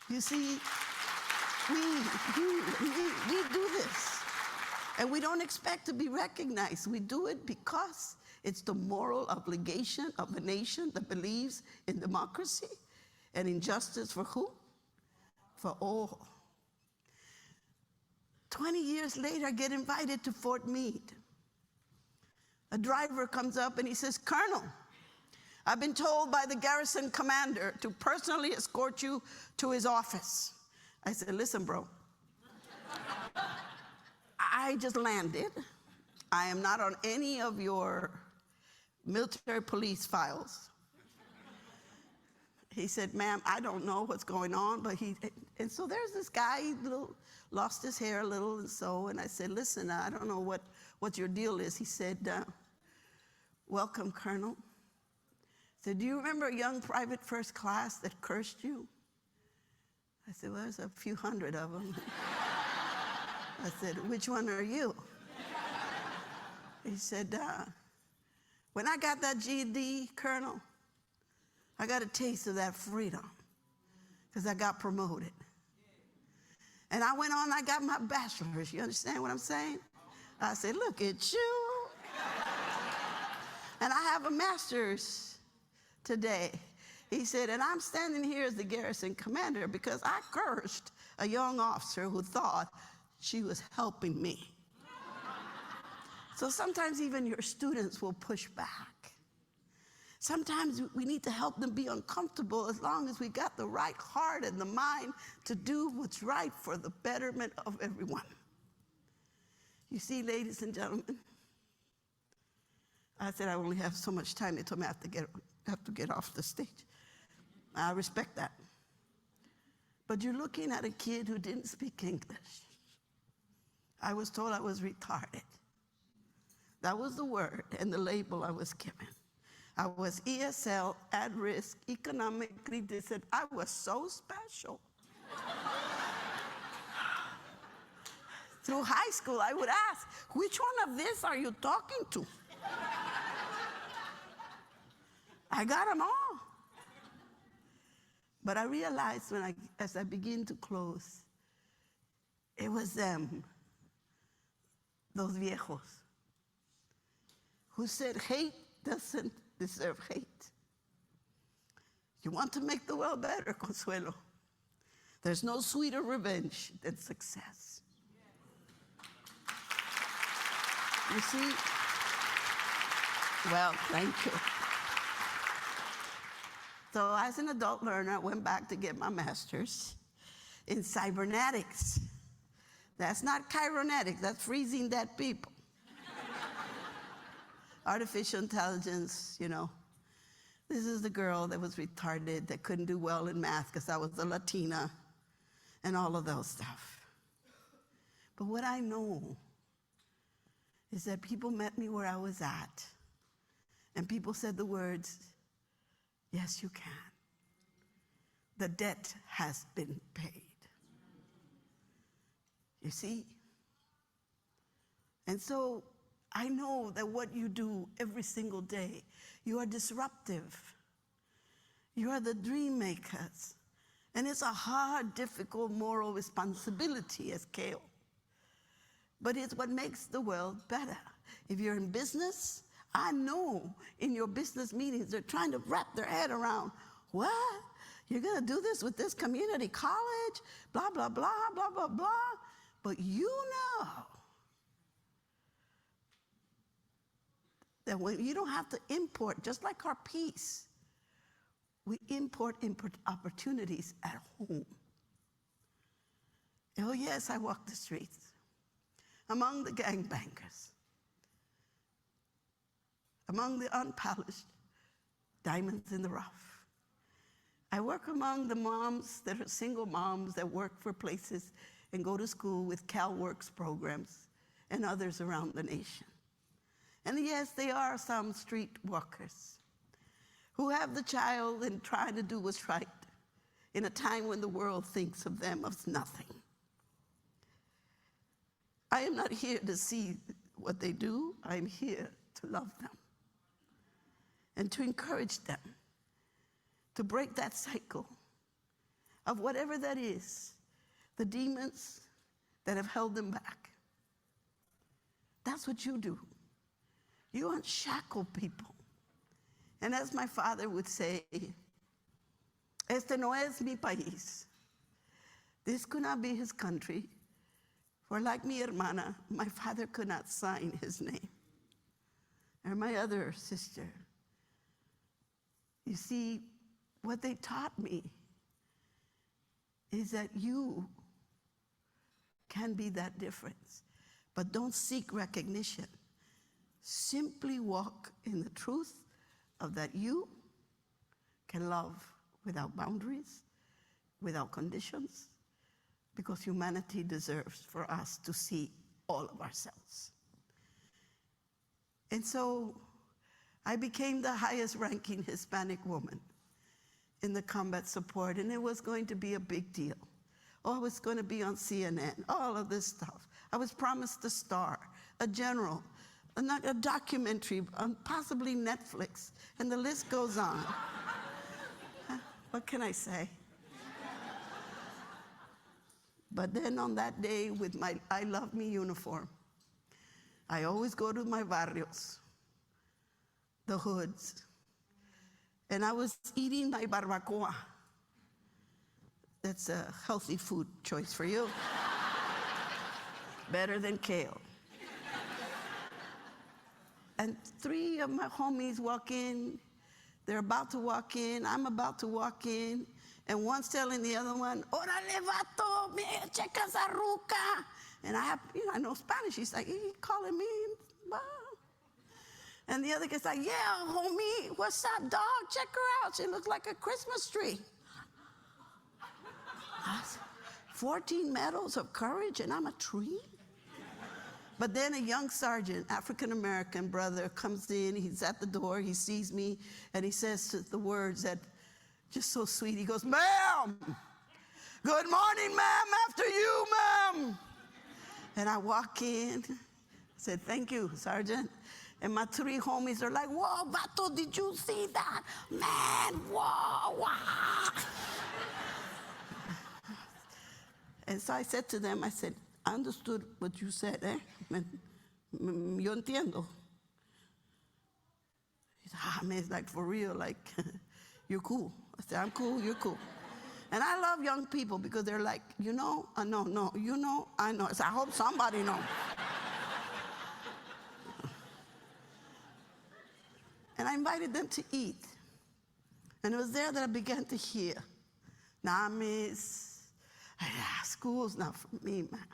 You see, we do this, and we don't expect to be recognized. We do it because it's the moral obligation of a nation that believes in democracy and in justice for who? For all. 20 years later, I get invited to Fort Meade. A driver comes up and he says, Colonel, I've been told by the garrison commander to personally escort you to his office. I said, listen, bro, I just landed. I am not on any of your military police files. He said, ma'am, I don't know what's going on, but and so there's this guy, he lost his hair a little, and I said, listen, I don't know what your deal is. He said, welcome, Colonel. I said, do you remember a young private first class that cursed you? I said, well, there's a few hundred of them. I said, which one are you? He said, when I got that GED, Colonel, I got a taste of that freedom because I got promoted. And I went on, I got my bachelor's. You understand what I'm saying? I said, look at you. And I have a master's today. He said, and I'm standing here as the garrison commander because I cursed a young officer who thought she was helping me. So sometimes even your students will push back. Sometimes we need to help them be uncomfortable as long as we got the right heart and the mind to do what's right for the betterment of everyone. You see, ladies and gentlemen, I said I only have so much time. They told me I have to get off the stage. I respect that. But you're looking at a kid who didn't speak English. I was told I was retarded. That was the word and the label I was given. I was ESL, at risk, economically disadvantaged. I was so special. Through high school, I would ask, which one of this are you talking to? I got them all. But I realized as I begin to close, it was them, those viejos, who said hate doesn't deserve hate. You want to make the world better, Consuelo. There's no sweeter revenge than success. You see? Well, thank you. So as an adult learner, I went back to get my master's in cybernetics. That's not chironetics, that's freezing dead people. Artificial intelligence, you know. This is the girl that was retarded, that couldn't do well in math because I was a Latina, and all of those stuff. But what I know is that people met me where I was at, and people said the words, yes, you can. The debt has been paid. You see? And so I know that what you do every single day, you are disruptive. You are the dream makers. And it's a hard, difficult moral responsibility as Kale. But it's what makes the world better. If you're in business, I know in your business meetings, they're trying to wrap their head around, what? You're gonna do this with this community college, blah, blah, blah, blah, blah, blah. But you know that when you don't have to import, just like our peace, we import opportunities at home. Oh yes, I walk the streets among the gangbangers, among the unpolished diamonds in the rough. I work among the moms that are single moms that work for places and go to school with CalWorks programs and others around the nation. And yes, there are some street walkers who have the child and try to do what's right in a time when the world thinks of them as nothing. I am not here to see what they do. I'm here to love them and to encourage them to break that cycle of whatever that is, the demons that have held them back. That's what you do. You unshackle people. And as my father would say, este no es mi país. This could not be his country. For like mi hermana, my father could not sign his name. Or my other sister. You see, what they taught me is that you can be that difference. But don't seek recognition. Simply walk in the truth of that you can love without boundaries, without conditions, because humanity deserves for us to see all of ourselves. And so I became the highest ranking Hispanic woman in the combat support, and it was going to be a big deal. Oh, I was going to be on CNN, all of this stuff. I was promised a star, a general, a documentary, possibly Netflix, and the list goes on. What can I say? But then on that day with my I Love Me uniform, I always go to my barrios, the hoods, and I was eating my barbacoa. That's a healthy food choice for you. Better than kale. And 3 of my homies walk in. They're about to walk in. I'm about to walk in. And one's telling the other one, "Órale, vato, me checa esa ruca." And I know Spanish. He's like, he calling me. Wow. And the other guy's like, "Yeah, homie, what's up, dog? Check her out. She looks like a Christmas tree." 14 medals of courage, and I'm a tree? But then a young sergeant, African-American brother, comes in. He's at the door. He sees me, and he says the words that just so sweet. He goes, "Ma'am, good morning, ma'am, after you, ma'am." And I walk in. I said, "Thank you, Sergeant." And my 3 homies are like, "Whoa, vato, did you see that? Man, whoa, wow." And so I said to them, I said, "I understood what you said, eh? Yo entiendo." He said, man, it's like for real, like, you're cool. I said, "I'm cool, you're cool." And I love young people because they're like, "You know, I know, no, you know, I know." I said, "I hope somebody knows." And I invited them to eat. And it was there that I began to hear, "Nah, miss, school's not for me, man.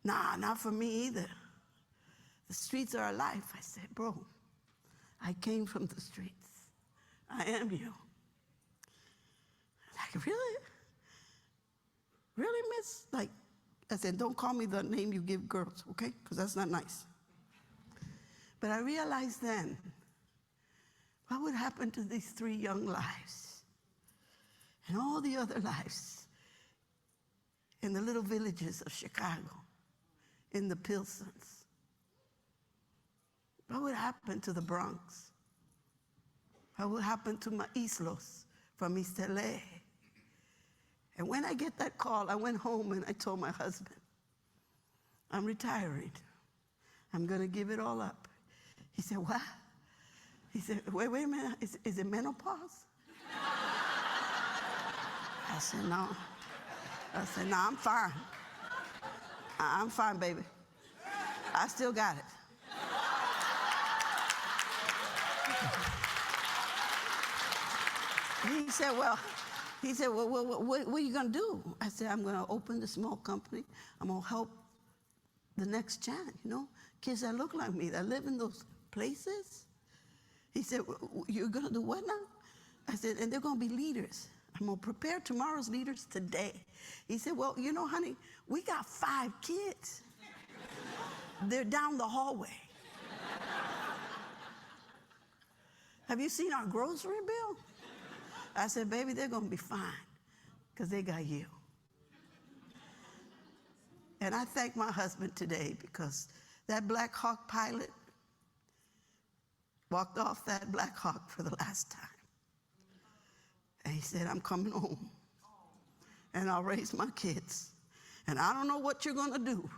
Nah, not for me either. The streets are our life." I said, "Bro, I came from the streets. I am you." Like, "Really? Really, miss?" Like, I said, "Don't call me the name you give girls, okay? Because that's not nice." But I realized then, what would happen to these 3 young lives and all the other lives in the little villages of Chicago, in the Pilsons? What would happen to the Bronx? What would happen to my Islos from East LA? And when I get that call, I went home and I told my husband, "I'm retiring. I'm going to give it all up." He said, "What?" He said, wait a minute, is it menopause?" I said, "No." I said, "No, I'm fine. I'm fine, baby. I still got it." He said, well, what are you going to do? I said, I'm going to open the small company. I'm going to help the next gen, you know, kids that look like me, that live in those places. He said, you're going to do what now? I said, and they're going to be leaders. I'm going to prepare tomorrow's leaders today. He said, well, you know, honey, we got 5 kids. They're down the hallway. Have you seen our grocery bill? I said, baby, they're going to be fine because they got you. And I thank my husband today because that Black Hawk pilot walked off that Black Hawk for the last time. And he said, I'm coming home and I'll raise my kids. And I don't know what you're going to do,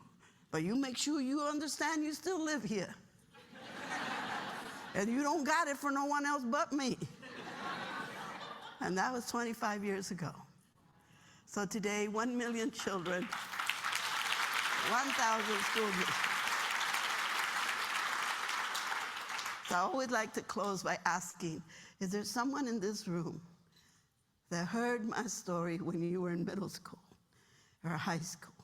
but you make sure you understand you still live here. And you don't got it for no one else but me. And that was 25 years ago. So today, 1 million children, 1,000 school districts. So I always like to close by asking, is there someone in this room that heard my story when you were in middle school or high school?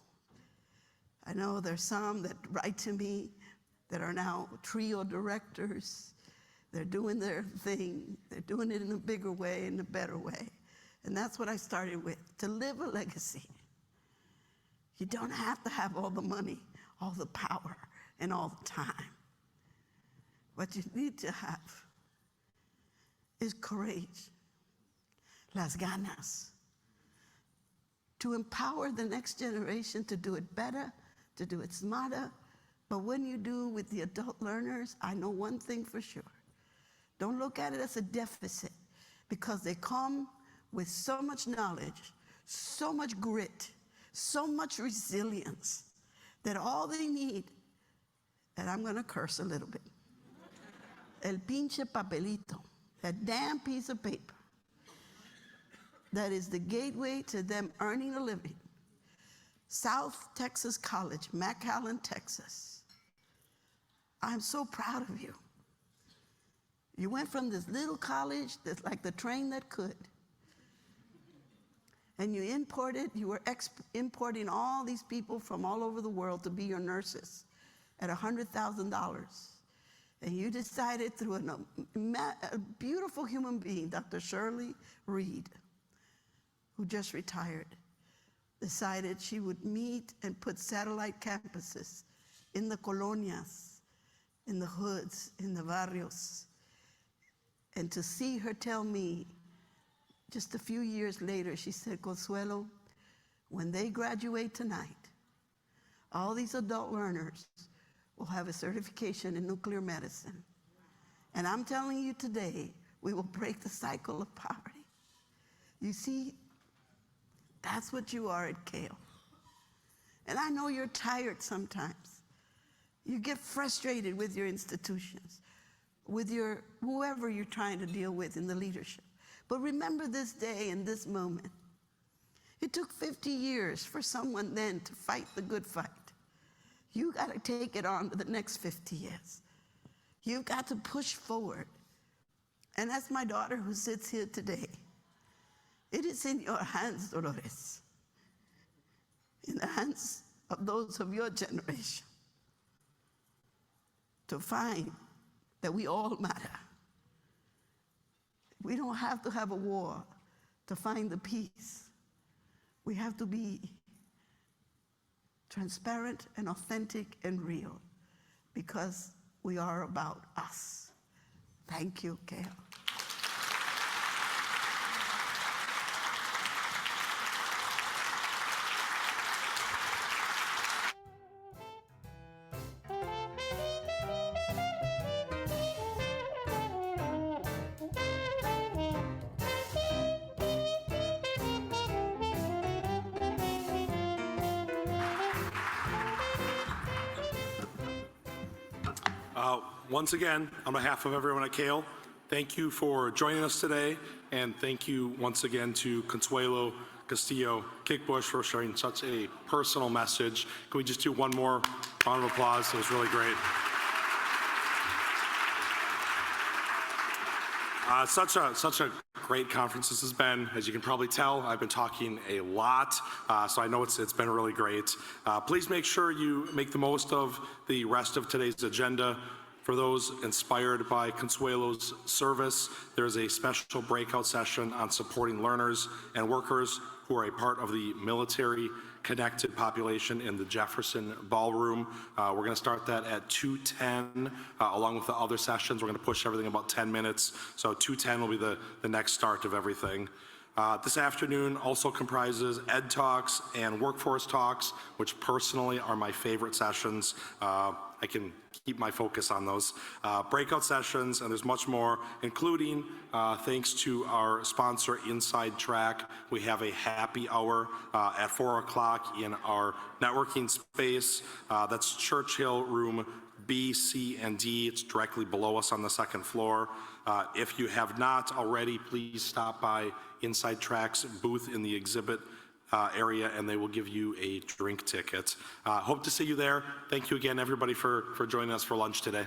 I know there's some that write to me that are now trio directors. They're doing their thing. They're doing it in a bigger way, in a better way. And that's what I started with, to live a legacy. You don't have to have all the money, all the power, and all the time. What you need to have is courage, las ganas, to empower the next generation to do it better, to do it smarter. But when you do with the adult learners, I know one thing for sure. Don't look at it as a deficit, because they come with so much knowledge, so much grit, so much resilience, that all they need, and I'm going to curse a little bit, el pinche papelito, that damn piece of paper, that is the gateway to them earning a living. South Texas College, McAllen, Texas. I'm so proud of you. You went from this little college that's like the train that could, and you were importing all these people from all over the world to be your nurses at $100,000. And you decided through a beautiful human being, Dr. Shirley Reed, who just retired, decided she would meet and put satellite campuses in the colonias, in the hoods, in the barrios. And to see her tell me, just a few years later, she said, Consuelo, when they graduate tonight, all these adult learners will have a certification in nuclear medicine. And I'm telling you today, we will break the cycle of poverty. You see, that's what you are at Kale. And I know you're tired sometimes. You get frustrated with your institutions, with your whoever you're trying to deal with in the leadership. But remember this day and this moment. It took 50 years for someone then to fight the good fight. You got to take it on to the next 50 years. You've got to push forward. And that's my daughter who sits here today. It is in your hands, Dolores, in the hands of those of your generation, to find that we all matter. We don't have to have a war to find the peace. We have to be transparent and authentic and real, because we are about us. Thank you, Kale. Once again, on behalf of everyone at Kale, thank you for joining us today, and thank you once again to Consuelo Castillo Kickbush for sharing such a personal message. Can we just do one more round of applause? It was really great. Such a great conference this has been. As you can probably tell, I've been talking a lot, so I know it's been really great. Please make sure you make the most of the rest of today's agenda. For those inspired by Consuelo's service, there's a special breakout session on supporting learners and workers who are a part of the military-connected population in the Jefferson Ballroom. We're going to start that at 2:10, along with the other sessions. We're going to push everything about 10 minutes, so 2:10 will be the next start of everything. This afternoon also comprises Ed Talks and Workforce Talks, which personally are my favorite sessions. I can keep my focus on those. Breakout sessions, and there's much more, including, thanks to our sponsor, Inside Track, we have a happy hour at 4 o'clock in our networking space. That's Churchill Room B, C, and D. It's directly below us on the second floor. If you have not already, please stop by Inside Track's booth in the exhibit area, and they will give you a drink ticket. Hope to see you there. Thank you again, everybody, for joining us for lunch today.